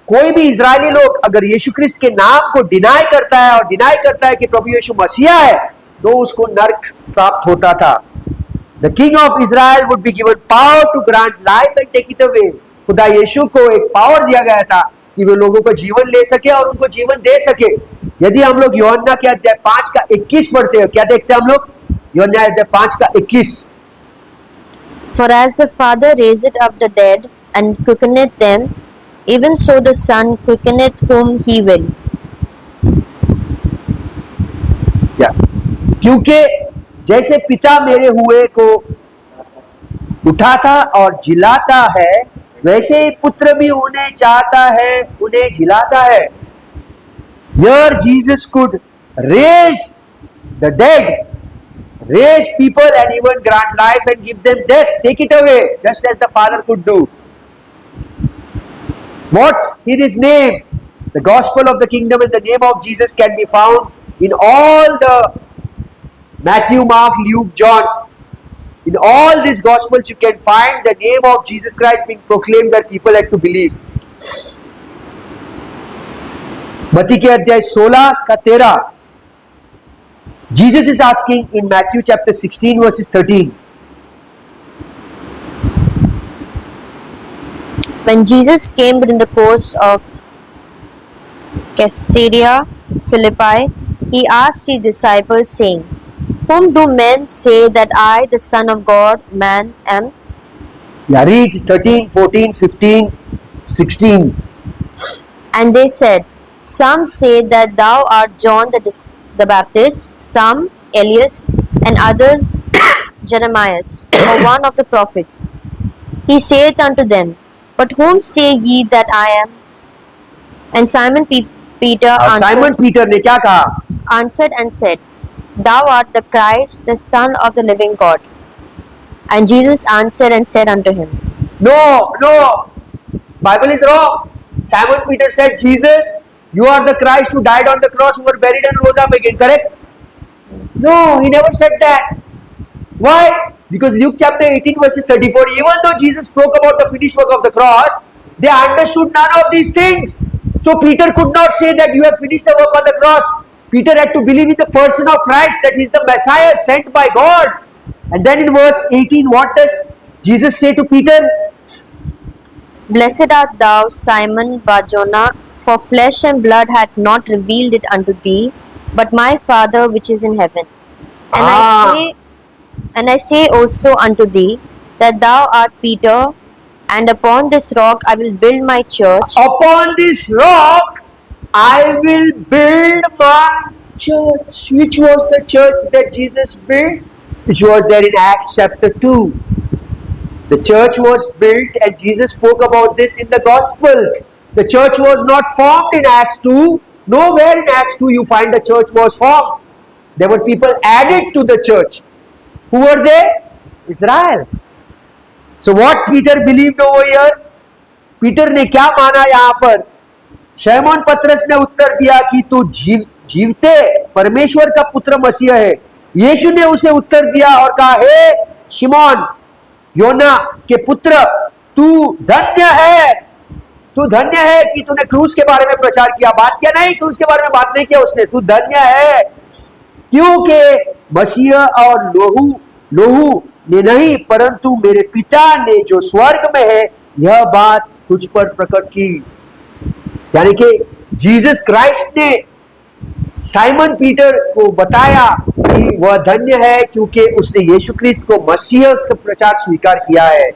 कोई भी इजरायली लोग अगर यीशु क्रिस्त के नाम को डिनाई करता है और डिनाई करता है कि प्रभु यीशु मसीहा है, तो उसको नरक प्राप्त होता था. The king of Israel would be given power to grant life and take it away. खुदा यीशु को एक पावर दिया गया था कि वे लोगों को जीवन ले सके और उनको जीवन दे सके. यदि हम लोग यूहन्ना के अध्याय 5 का 21 पढ़ते हैं, क्या देखते हैं हम लोग? यूहन्ना अध्याय 5 का 21. For as the Father raiseth up the dead and quickeneth them, even so the Son quickeneth whom he will. क्योंकि जैसे पिता मेरे हुए को उठाता और जिलाता है, वैसे ही पुत्र भी उन्हें चाहता है, उन्हें जिलाता है. Here Jesus could raise the dead, raise people and even grant life and give them death, take it away, just as the Father could do. What's in his name? The gospel of the kingdom in the name of Jesus can be found in all the Matthew, Mark, Luke, John. In all these gospels you can find the name of Jesus Christ being proclaimed where people had to believe. मत्ती के अध्याय 16 का 13. Jesus is asking in Matthew chapter 16 verses 13. When Jesus came within the coast of Caesarea Philippi, he asked his disciples, saying, Whom do men say that I, the Son of God, man, am? Yeah, read 13, 14, 15, 16. And they said, Some say that thou art John the Baptist, some Elias, and others Jeremiah, or one of the prophets. He saith unto them, But whom say ye that I am? And Simon Peter Simon Peter ने क्या कहा? answered and said, Thou art the Christ, the Son of the living God. And Jesus answered and said unto him, No, Bible is wrong. Simon Peter said, Jesus, you are the Christ who died on the cross, who were buried and rose up again, correct? No, he never said that. Why? Because Luke chapter 18 verses 34, even though Jesus spoke about the finished work of the cross, they understood none of these things. So Peter could not say that you have finished the work on the cross. Peter had to believe in the person of Christ, that he is the Messiah sent by God. And then in verse 18, what does Jesus said to Peter, Blessed art thou, Simon Barjona, for flesh and blood hath not revealed it unto thee, but my Father which is in heaven. And I say also unto thee, that thou art Peter, and upon this rock I will build my church, upon this rock I will build my church. Which was the church that Jesus built? Which was there in Acts chapter 2. The church was built, and Jesus spoke about this in the Gospels. The church was not formed in Acts 2. Nowhere in Acts 2 you find the church was formed. There were people added to the church. Who were they? Israel. So what Peter believed over here? Peter ने क्या माना यहाँ पर? शैमोन पतरस ने उत्तर दिया कि तू जीवते परमेश्वर का पुत्र मसीह है। यीशु ने उसे उत्तर दिया और कहा, हे शिमोन योना के पुत्र, तू धन्य है, तू धन्य है कि तूने क्रूस के बारे में प्रचार किया। बात किया नहीं, क्रूस के बारे में बात नहीं किया उसने। तू धन्य है क्योंकि मसीह और लोहू ने नहीं, परंतु मेरे पिता ने जो स्वर्ग में है यह बात तुझ पर प्रकट की। यानी कि जीसस क्राइस्ट ने साइमन पीटर को बताया कि वह धन्य है क्योंकि उसने यीशु क्रिस्त को मसीह का प्रचार स्वीकार किया है।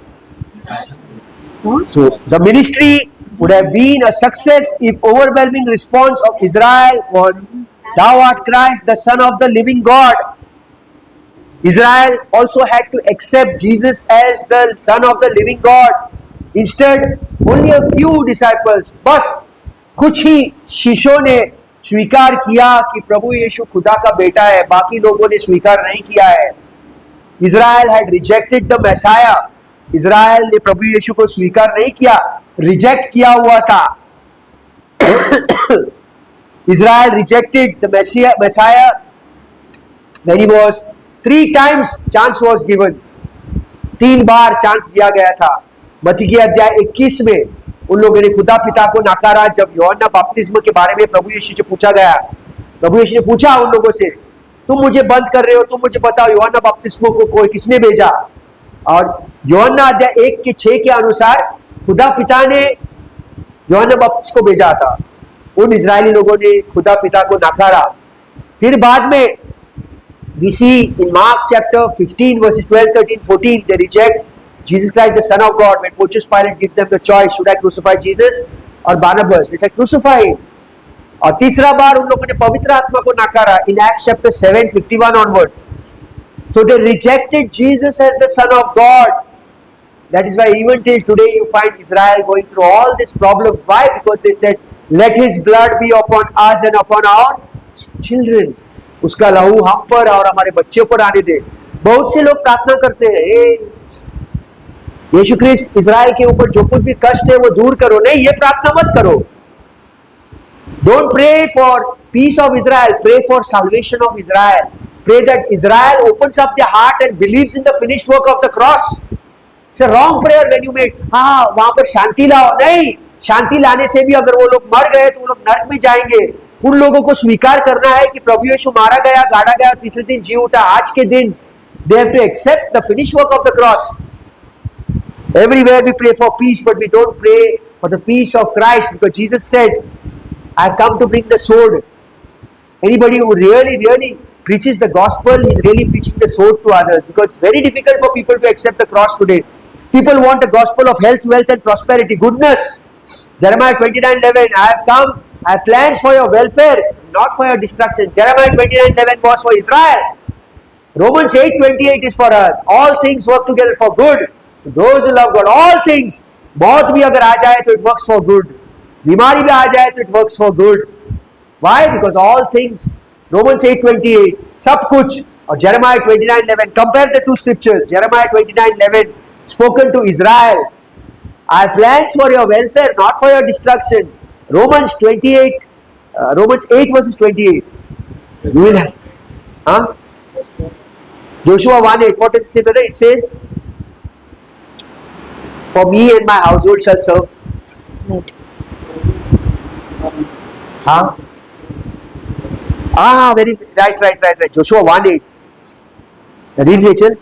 So the ministry would have been a success if overwhelming response of Israel was, thou art Christ, the Son of the living God. Israel also had to accept Jesus as the Son of the living God. Instead, only a few disciples, बस कुछ ही शिष्यों ने स्वीकार किया कि प्रभु यीशु खुदा का बेटा है, बाकी लोगों ने स्वीकार नहीं किया है। Israel had rejected the Messiah. Israel ने प्रभु यीशु को स्वीकार नहीं किया, रिजेक्ट किया हुआ था। Israel rejected the Messiah when he was 3 times chance was given. 3 bar chance दिया गया था। मत्ती की अध्याय 21 में उन लोगों ने खुदा पिता को नकारा। जब यूहन्ना बपतिस्मा के बारे में प्रभु यीशु से पूछा गया, प्रभु यीशु ने पूछा उन लोगों से, तुम मुझे बंद कर रहे हो, तुम मुझे बताओ यूहन्ना बपतिस्मा को कोई किसने भेजा? और यूहन्ना अध्याय 1:6 के अनुसार खुदा पिता ने यूहन्ना बपतिस्मा को भेजा था। उन इजरायली लोगों ने खुदा पिता को नकारा। फिर बाद में we see in Mark chapter 15 verses 12, 13, 14 they reject Jesus Christ the Son of God. When Pontius Pilate gives them the choice, should I crucify Jesus or Barnabas? They said crucify him. और तीसरा बार उन लोगों ने पवित्र आत्मा को नकारा in Acts chapter 7, 51 onwards. So they rejected Jesus as the Son of God. That is why even till today you find Israel going through all this problem. Why? Because they said, let his blood be upon us and upon our children. उसका लहू हम पर और हमारे बच्चों पर आने दे। बहुत से लोग प्रार्थना करते हैं, यीशु क्रिस्त इजराइल के ऊपर जो कुछ भी कष्ट है वो दूर करो। नहीं, ये प्रार्थना मत करो। Don't pray for peace of Israel. Pray for salvation of Israel. Pray that Israel opens up their heart and believes in the finished work of the cross. It's a wrong prayer when you make, हाँ वहां पर शांति लाओ। नहीं, शांति लाने से भी अगर वो लोग मर गए तो वो लोग नरक में जाएंगे। उन लोगों को स्वीकार करना है कि प्रभु यीशु मारा गया, गाड़ा गया, तीसरे दिन जी उठा। आज के दिन they have to accept the finished work of the cross. Everywhere we pray for peace, but we don't pray for the peace of Christ, because Jesus said, I have come to bring the sword. Anybody who really preaches the gospel is really preaching the sword to others, because it's very difficult for people to accept the cross today. People want the gospel of health, wealth and prosperity, goodness. Jeremiah 29:11, I have come, I have plans for your welfare, not for your destruction. Jeremiah 29:11 was for Israel. Romans 8:28 is for us. All things work together for good to those who love God. All things. मौत भी अगर आ जाए तो it works for good. बीमारी भी आ जाए तो it works for good. Why? Because all things. Romans 8:28, सब कुछ. और Jeremiah 29:11. Compare the two scriptures. Jeremiah 29:11 spoken to Israel. I have plans for your welfare, not for your destruction. Romans 8 verses 28. You will have, huh? Joshua 1:8. What does it say, brother? It says, for me and my household shall serve. Huh? Very right. Joshua 1:8. Read, Rachel.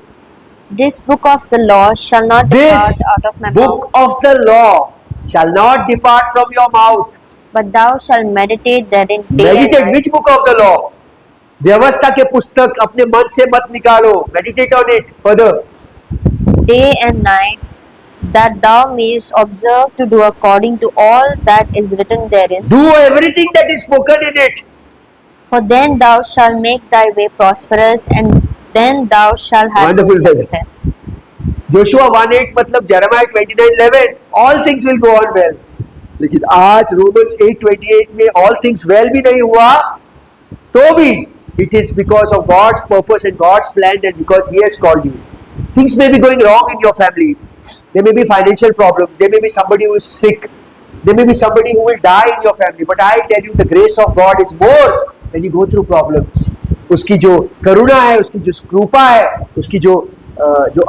This book of the law shall not depart This out of my mouth, book of the law shall not depart from your mouth. but thou shalt meditate therein day and Meditate night, which book of the law? व्यवस्था के पुस्तक अपने मन से मत निकालो. Meditate on it further. day and night, that thou mayest observe to do according to all that is written therein. Do everything that is spoken in it. For then thou shalt make thy way prosperous, and then thou shalt have good Wonderful, brother. success. Joshua 1:8 मतलब Jeremiah 29:11 all things will go on well. लेकिन आज Romans 8:28 में all things well भी नहीं हुआ तो भी it is because of God's purpose and God's plan and because He has called you. Things may be going wrong in your family. There may be financial problems. There may be somebody who is sick. There may be somebody who will die in your family. But I tell you, the grace of God is more when you go through problems. उसकी जो करुणा है, उसकी जो कृपा है, उसकी जो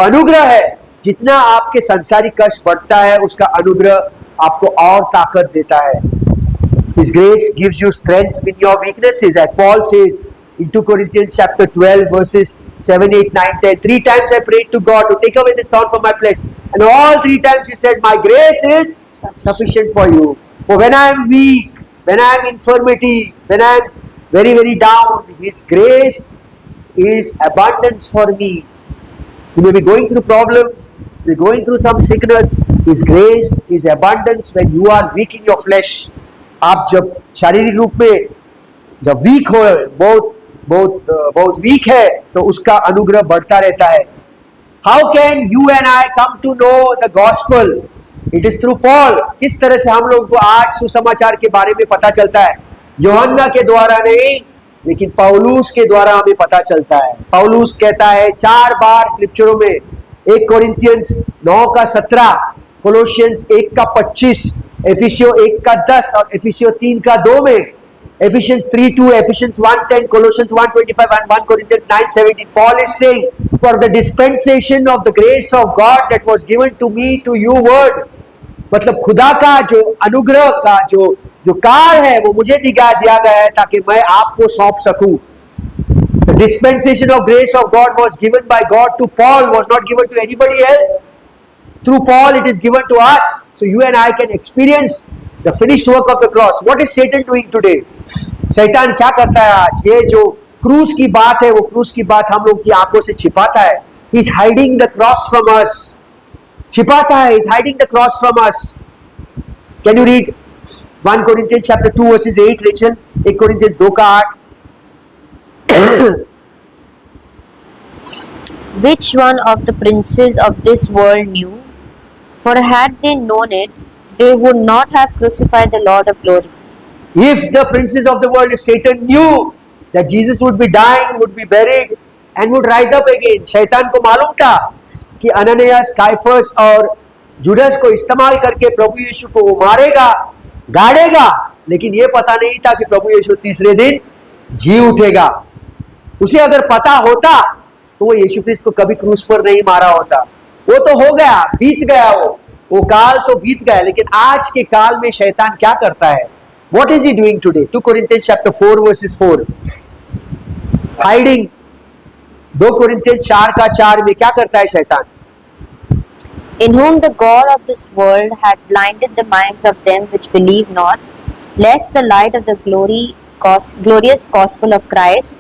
अनुग्रह है, जितना आपके संसारिक कष्ट बढ़ता है, उसका अनुग्रह आपको और ताकत देता है. His grace gives you strength in your weaknesses, as Paul says in 2 Corinthians chapter 12 verses 7, 8, 9, 10. 3 times I prayed to God to take away this thorn from my flesh, and all 3 times He said, my grace is sufficient for you. For when I am weak, when I am infirmity, when I am very, very down, His grace is abundance for me. You may be going through problems, you may be going through some sickness. His grace is abundance when you are weak in your flesh. आप जब शारीरिक रूप में जब week हो, बहुत week है, तो उसका अनुग्रह बढ़ता रहता है. How can you and I come to know the gospel? It is through Paul. किस तरह से हम लोग को आज सुसमाचार के बारे में पता चलता है? यूहन्ना के द्वारा नहीं, लेकिन पौलुस के द्वारा हमें पता चलता है. पौलुस कहता है 4 बार स्क्रिप्चरों में, 1 कोरिंथियंस 9:17, कोलोशियंस 1:25, एफिसियो 1:10 और एफिसियो 3:2 में, Ephesians 3:2, Ephesians 1:10, Colossians 1:25 and 1 Corinthians 9:17. Paul is saying, for the dispensation of the grace of God that was given to me to you word. मतलब खुदा का जो अनुग्रह का जो काल है वो मुझे दिया गया है ताकि मैं आपको सौंप सकूं. The dispensation of grace of God was given by God to Paul, was not given to anybody else. Through Paul it is given to us, so you and I can experience the finished work of the cross. What is Satan doing today? शैतान क्या करता है आज? ये जो क्रूस की बात है, वो क्रूस की बात हम लोग की आंखों से छिपाता है. He is hiding the cross from us. छिपाता है. He is hiding the cross from us. Can you read 1 Corinthians chapter 2 verses 8, Rachel? 1 Corinthians 2:8. Which one of the princes of this world knew? For had they known it, they would not have crucified the Lord of glory. If the princes of the world, if Satan knew that Jesus would be dying, would be buried and would rise up again, शैतान को मालूम था कि अननियास, काइफस और जुडस को इस्तेमाल करके प्रभु यीशु को वो मारेगा, गाड़ेगा, लेकिन ये पता नहीं था कि प्रभु यीशु तीसरे दिन जी उठेगा. उसे अगर पता होता तो वो यीशु क्रिस्त को कभी क्रूस पर नहीं मारा होता. वो तो हो गया, बीत गया, वो काल तो बीत गया. लेकिन आज के काल में शैतान क्या करता है? What is he doing today? 2 Corinthians chapter 4 verses 4. Hiding. 2 Corinthians 4:4 में क्या करता है शैतान? In whom the God of this world had blinded the minds of them which believe not, lest the light of the glorious gospel of Christ,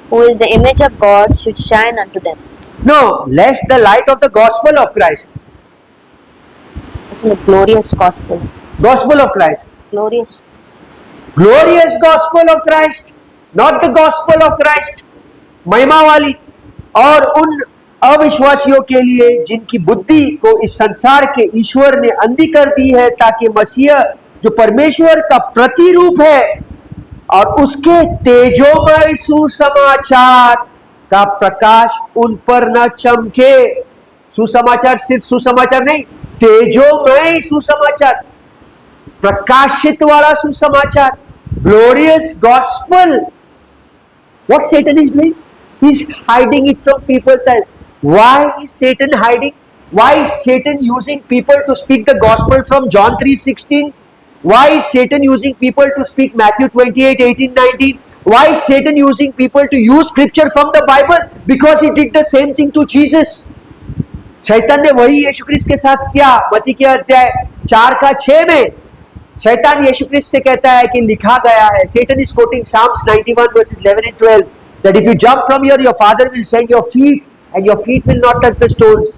who is the image of God, should shine unto them. No, lest the light of the gospel of Christ. It's the glorious gospel. Gospel of Christ. Glorious. Glorious gospel of Christ, not the gospel of Christ. महिमा वाली. और उन अविश्वासियों के लिए जिनकी बुद्धि को इस संसार के ईश्वर ने अंधी कर दी है, ताकि मसीह जो परमेश्वर का प्रतिरूप है और उसके तेजोमय सुसमाचार का प्रकाश उन पर न चमके. सुसमाचार सिर्फ सुसमाचार नहीं, तेजोमय सुसमाचार, प्रकाशित वाला सुसमाचार, glorious gospel. What Satan is doing? He is hiding it from people's eyes. Why is Satan hiding? Why is Satan using people to speak the gospel from John 3:16? Why is Satan using people to speak Matthew 28:18, 19? Why is Satan using people to use scripture from the Bible? Because he did the same thing to Jesus. शैतान ने वही यीशु क्रिस्त के साथ किया। मत्ती के अध्याय 4:6 में शैतान यीशु क्रिस्त से कहता है कि लिखा गया है, Satan is quoting Psalms 91 verses 11 and 12 that if you jump from here, your father will send your feet and your feet will not touch the stones.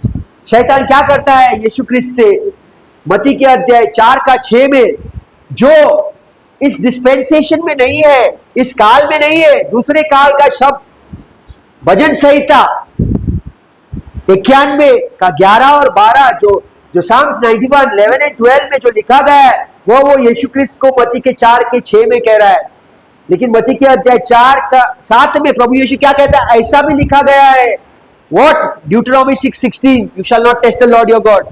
शैतान क्या करता है यीशु क्रिस्त से? मत्ती के अध्याय 4:6 में, जो इस डिस्पेंसेशन में नहीं है, इस काल में नहीं है, दूसरे काल का शब्द भजन संहिता 91 का 11 और 12 जो Psalms 91 11 and 12 में जो लिखा गया है, वो यीशु क्रिस्त को मत्ती के 4:6 में कह रहा है। लेकिन मत्ती के अध्याय 4:7 में प्रभु यीशु क्या कहता है? ऐसा भी लिखा गया है, What? Deuteronomy 6:16, you shall not test the Lord your God.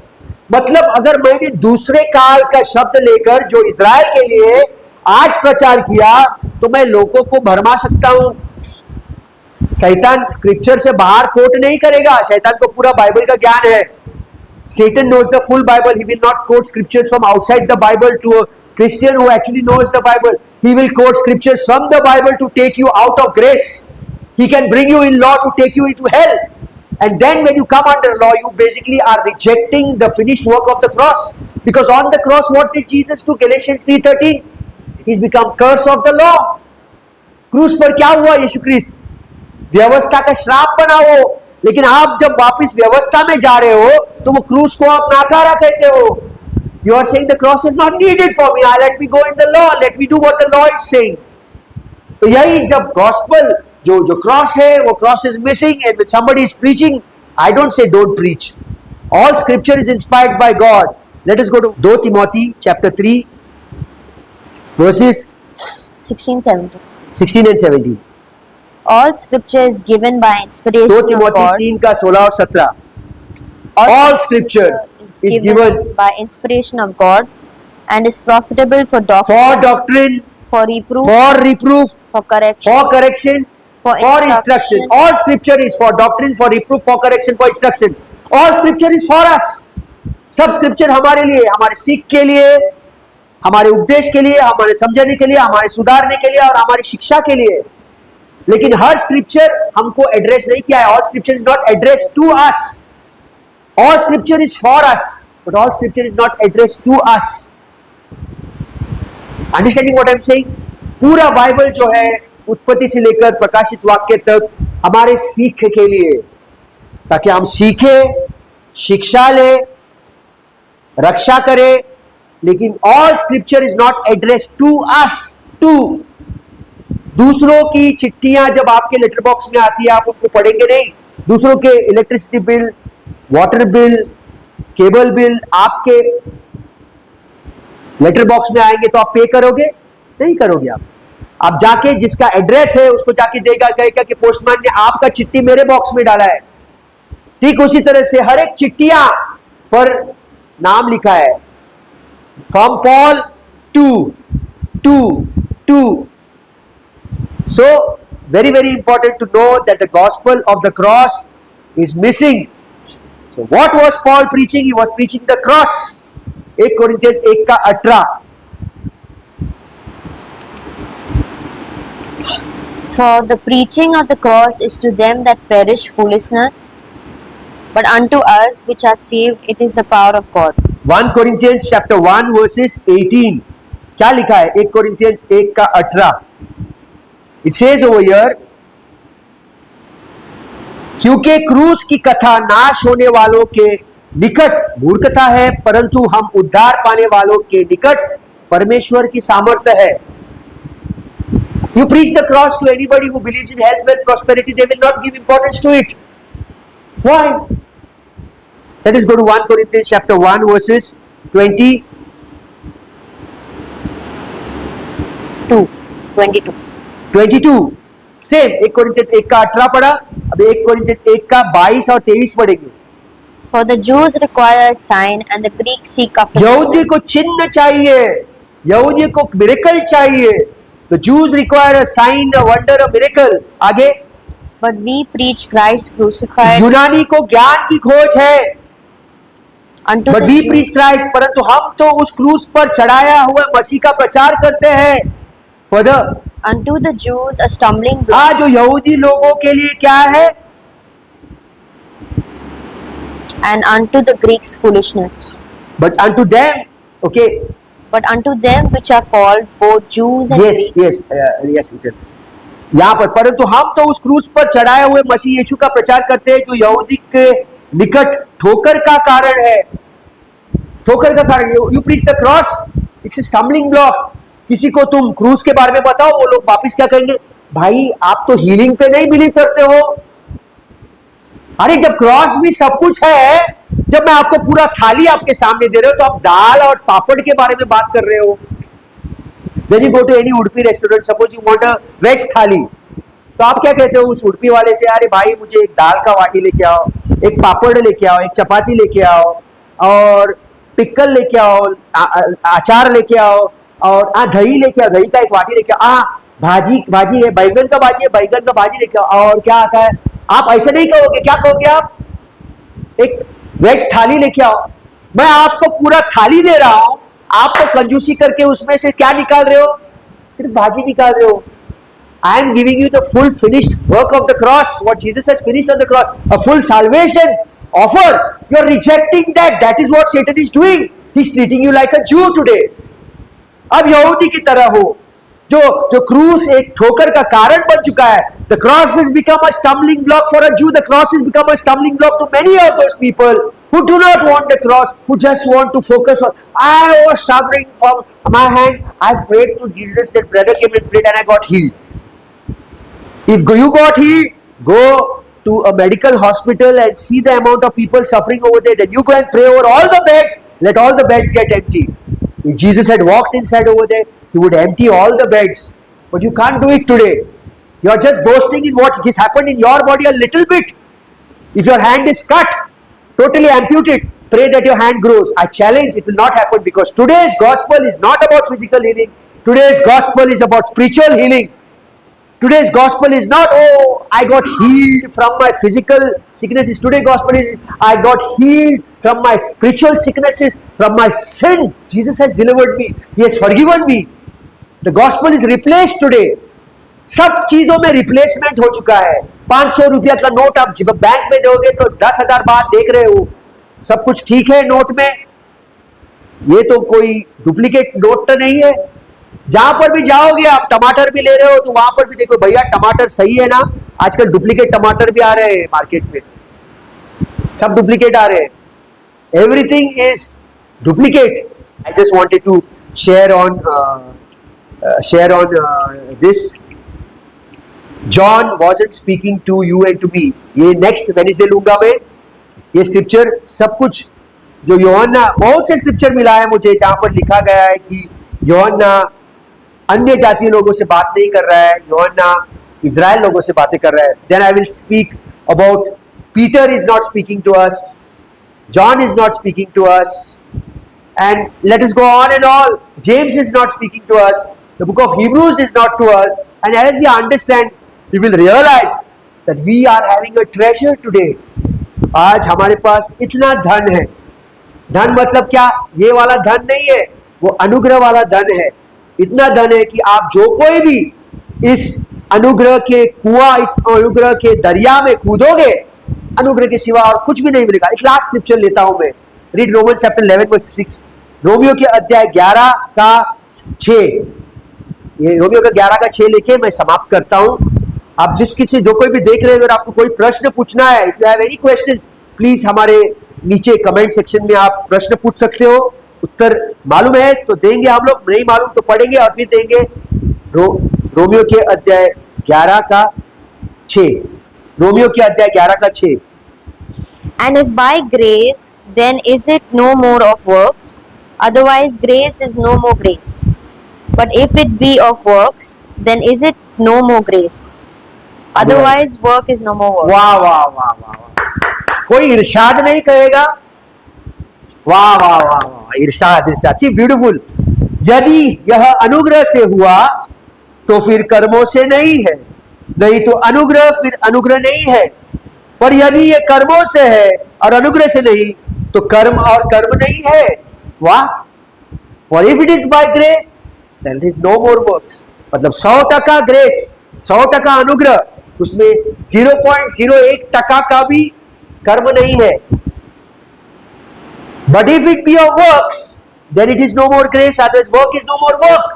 मतलब अगर मैंने दूसरे काल का शब्द लेकर जो इज़राइल के लिए आज प्रचार किया, तो मैं लोगों को भरमा सकता हूं। शैतान स्क्रिप्चर से बाहर कोट नहीं करेगा, शैतान को पूरा बाइबल का ज्ञान है। Satan knows the full Bible. He will not quote scriptures from outside the Bible to a Christian who actually knows the Bible. He will quote scriptures from the Bible to take you out of grace. He can bring you in law to take you into hell. And then when you come under law, you basically are rejecting the finished work of the cross. Because on the cross, what did Jesus do? Galatians 3:13. He's become curse of the law. क्रूस पर क्या हुआ? यीशु क्रिस्त व्यवस्था का श्राप बना वो। लेकिन आप जब वापस व्यवस्था में जा रहे हो, तो वो क्रूस को आप नाकारा कहते हो। You are saying the cross is not needed for me. Let me go in the law. Let me do what the law is saying. तो यही जब गॉस्पल जो क्रॉस है, वो cross is missing, and when somebody is preaching, I don't say don't preach. All scripture is inspired by God. Let us go to 2 Timothy chapter 3 verses 16 and 17. All scripture is given by 2 inspiration of Timothy God. 3 का 16 और 17. All scripture is given by inspiration of God and is profitable for for doctrine, for reproof, for correction, for instruction. All scripture is for doctrine, for reproof, for correction, for instruction. All scripture is for us. सब scripture हमारे लिए, हमारे सीख के लिए, हमारे उपदेश के लिए, हमारे समझने के लिए, हमारे सुधारने के लिए और हमारी शिक्षा के लिए। लेकिन हर स्क्रिप्चर हमको एड्रेस नहीं किया है। All scripture is not address to us. All scripture is for us, but all scripture is not address to us. Understanding what I am saying? पूरा बाइबल जो है उत्पत्ति से लेकर प्रकाशित वाक्य तक हमारे सीख के लिए, ताकि हम सीखे, शिक्षा ले, रक्षा करे। लेकिन all scripture is not address to us, to दूसरों की चिट्ठियां जब आपके लेटर बॉक्स में आती है, आप उनको पढ़ेंगे नहीं। दूसरों के electricity bill, water bill, cable bill आपके लेटर बॉक्स में आएंगे तो आप पे करोगे? नहीं करोगे। आप जाके जिसका एड्रेस है उसको जाके देगा, कहेगा कि पोस्टमैन ने आपका चिट्ठी मेरे बॉक्स में डाला है। ठीक उसी तरह से हर एक चिट्ठियां पर नाम लिखा है, from Paul to. So, very, very important to know that the gospel of the cross is missing. So, what was Paul preaching? He was preaching the cross. 1 Corinthians 1:18. For the preaching of the cross is to them that perish foolishness, but unto us which are saved it is the power of God. 1 Corinthians chapter 1 verses 18. क्या लिखा है? 1 Corinthians 1:18. It says over here, क्योंकि क्रूस की कथा नाश होने वालों के निकट मूर्खता है, परंतु हम उद्धार पाने वालों के निकट परमेश्वर की सामर्थ्य है। You preach the cross to anybody who believes in health, wealth, prosperity, they will not give importance to it. Why? Let us go to 1 Corinthians chapter 1 verses 22. 22 same 1 कोरिन्थियंस 1:18 पढ़ा, अब 1 कोरिन्थियंस 1:22 और 23 पढ़ेंगे। For the Jews require a sign and the Greeks seek after यहूदी को चिन्ह चाहिए, यहूदी को मिरेकल चाहिए। The Jews require a sign, a wonder, a miracle. आगे, but we preach Christ crucified. यूनानी को ज्ञान की खोज है, Unto but the we Jews, preach Christ, परंतु हम तो उस क्रूस पर चढ़ाया हुआ मसीह का प्रचार करते हैं। Further, unto the Jews a stumbling block, आज जो यहूदी लोगों के लिए क्या है? and unto the Greeks foolishness. But unto them, okay, But unto them which are called both Jews and yes, Greeks, yes, yes, यहाँ पर परंतु हम तो उस क्रूस पर चढ़ाए हुए मसीह यीशु का प्रचार करते हैं जो यहूदी के निकट ठोकर का कारण है। ठोकर का कारण, you preach the cross, it's a stumbling block. किसी को तुम क्रूस के बारे में बताओ, वो लोग वापिस क्या कहेंगे, भाई आप तो हीलिंग पे नहीं बिलीव करते हो। अरे जब क्रॉस भी सब कुछ है, जब मैं आपको पूरा थाली आपके सामने दे रहे हो तो आप दाल और पापड़ के बारे में बात कर रहे हो। When you go to any Udupi restaurant, suppose you want a veg thali, तो आप क्या कहते हो उस उडुपी वाले से, अरे भाई मुझे एक दाल का वाटी लेके आओ, एक पापड़ लेके आओ, एक चपाती लेके आओ, और पिक्कल लेके आओ, अचार लेके आओ, और दही लेके आओ, दही का एक वाटी लेके आओ, भाजी है, बैगन का भाजी है, बैगन का भाजी लेके आओ, और क्या आता है। आप ऐसे नहीं कहोगे, क्या कहोगे आप, एक वेज थाली लेके आओ। मैं आपको पूरा थाली दे रहा हूं, आप तो कंजूसी करके उसमें से क्या निकाल रहे हो, सिर्फ भाजी निकाल रहे हो। I am giving you the full finished work of the cross, what Jesus has finished on the cross, a full salvation offer. You are rejecting that. That is what Satan is doing. He is treating you like a Jew today. अब यहूदी की तरह हो, जो क्रूस एक ठोकर का कारण बन चुका है। The cross has become a stumbling block for a Jew. The cross has become a stumbling block to many of those people who do not want the cross, who just want to focus on, I was suffering from my hand, I prayed to Jesus, that brother came and prayed and I got healed. If you got healed, go to a medical hospital and see the amount of people suffering over there. Then you go and pray over all the beds. Let all the beds get empty. If Jesus had walked inside over there, he would empty all the beds. But you can't do it today. You are just boasting in what has happened in your body a little bit. If your hand is cut, totally amputate, pray that your hand grows. I challenge, it will not happen, because today's gospel is not about physical healing. Today's gospel is about spiritual healing. Today's gospel is not, oh, I got healed from my physical sicknesses. Today's gospel is, I got healed from my spiritual sicknesses, from my sin. Jesus has delivered me. He has forgiven me. The gospel is replaced today. सब चीजों में replacement हो चुका है। 500 रुपया का note आप bank में दोगे तो 10,000 बाद देख रहे हो, सब कुछ ठीक है नोट में, ये तो कोई डुप्लीकेट नोट तो नहीं है। जहां पर भी जाओगे आप, टमाटर भी ले रहे हो तो वहां पर भी देखो, भैया टमाटर सही है ना, आजकल डुप्लीकेट टमाटर भी आ रहे हैं मार्केट में, सब डुप्लीकेट आ रहे हैं। Everything is duplicate. I just wanted to share on this. John wasn't speaking to you and to me. ये नेक्स्ट वेडनेसडे लूंगा मैं, ये स्क्रिप्चर सब कुछ जो यूहन्ना, बहुत से स्क्रिप्चर मिला है मुझे जहां पर लिखा गया है कि यूहन्ना अन्य जातीय लोगों से बात नहीं कर रहा है, यूहन्ना इजराइल लोगों से बातें कर रहा है। Then I will speak about Peter is not speaking to us, John is not speaking to us, and let us go on and all. James is not speaking to us, the book of Hebrews is not to us, and as we understand we will realize that we are having a treasure today. आज हमारे पास इतना धन है। धन मतलब क्या, ये वाला धन नहीं है, वो अनुग्रह वाला धन है। इतना धन है कि आप जो कोई भी इस अनुग्रह के कुआं, इस अनुग्रह के दरिया में कूदोगे, अनुग्रह के सिवा और कुछ भी नहीं मिलेगा। एक लास्ट स्क्रिप्चर लेता हूं मैं, रीड रोमन्स चैप्टर 11 वर्स 6, रोमियो के अध्याय 11 का 6। ये रोमियो का 11 का 6 लेके मैं समाप्त करता हूं। आप जिस किसी जो कोई भी देख रहे हैं, अगर आपको कोई प्रश्न पूछना है, if you have any questions, please हमारे नीचे कमेंट सेक्शन में आप प्रश्न पूछ सकते हो। उत्तर मालूम है तो देंगे हम लोग, नहीं मालूम तो पढ़ेंगे और फिर देंगे। रोमियो के अध्याय 11 का 6, रोमियो के अध्याय 11 का 6। And if by grace, then is it no more of works? Otherwise grace is no more grace. But if it be of works, then is it no more grace? Otherwise work is no more work. वाह वाह वाह वाह, कोई इरशाद नहीं कहेगा? वाह वाह वाह वाह, इरशाद इरशाद, सी ब्यूटीफुल। यदि यह अनुग्रह से हुआ तो फिर कर्मों से नहीं है, नहीं तो अनुग्रह फिर अनुग्रह नहीं है। पर यदि ये कर्मों से है और अनुग्रह से नहीं, तो कर्म और कर्म नहीं है। वाह, for if it is by grace, then there is no more works. मतलब 100% ग्रेस, 100% अनुग्रह, उसमें 0.01% का भी कर्म नहीं है। But if it be of works, then it is no more grace, otherwise work is no more work.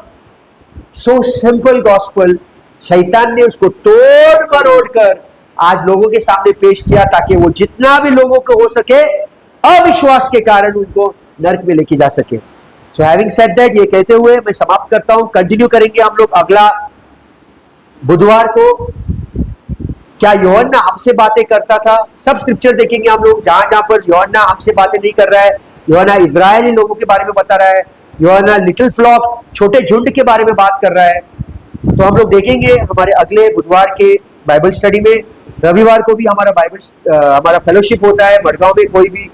So simple gospel, शैतान ने उसको तोड़ मरोड़ कर आज लोगों के सामने पेश किया ताकि वो जितना भी लोगों को हो सके अविश्वास के कारण उनको नरक में लेके जा सके. So having said that, ये कहते हुए मैं समाप्त करता हूं. कंटिन्यू करेंगे हम लोग अगला बुधवार को. क्या यूहन्ना हमसे बातें करता था? सब स्क्रिप्चर देखेंगे हम लोग. जहां जहां पर यूहन्ना हमसे बातें नहीं कर रहा है, यूहन्ना इजरायली लोगों के बारे में बता रहा है, यूहन्ना लिटिल फ्लॉक छोटे झुंड के बारे में बात कर रहा है. तो हम लोग देखेंगे हमारे अगले बुधवार के बाइबल स्टडी में. रविवार को भी हमारा फेलोशिप होता है मडगांव में. कोई भी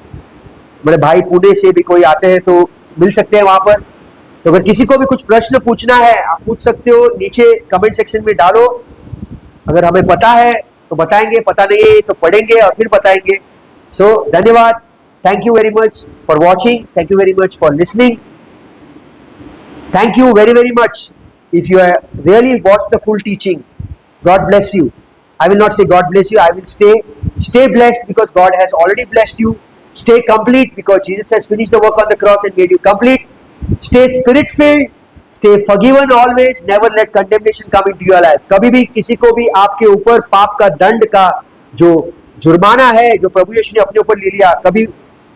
मेरे भाई पुणे से भी कोई आते हैं तो मिल सकते हैं वहां पर. तो अगर किसी को भी कुछ प्रश्न पूछना है आप पूछ सकते हो, नीचे कमेंट सेक्शन में डालो. अगर हमें पता है तो बताएंगे, पता नहीं है तो पढ़ेंगे और फिर बताएंगे. सो धन्यवाद. Thank you very much for watching. Thank you very much for listening. Thank you very, very much. If you have really watched the full teaching, God bless you. I will not say God bless you. I will stay blessed because God has already blessed you. Stay complete because Jesus has finished the work on the cross and made you complete. Stay spirit-filled. Stay forgiven always. Never let condemnation come into your life. कभी भी किसी को भी आपके ऊपर पाप का दंड का जो जुर्माना है जो प्रभु यीशु ने अपने ऊपर ले लिया, कभी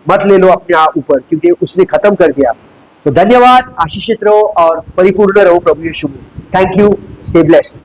मत ले लो अपने आप ऊपर, क्योंकि उसने खत्म कर दिया. तो धन्यवाद. आशीषित रहो और परिपूर्ण रहो प्रभु यीशु में. Thank you. Stay blessed.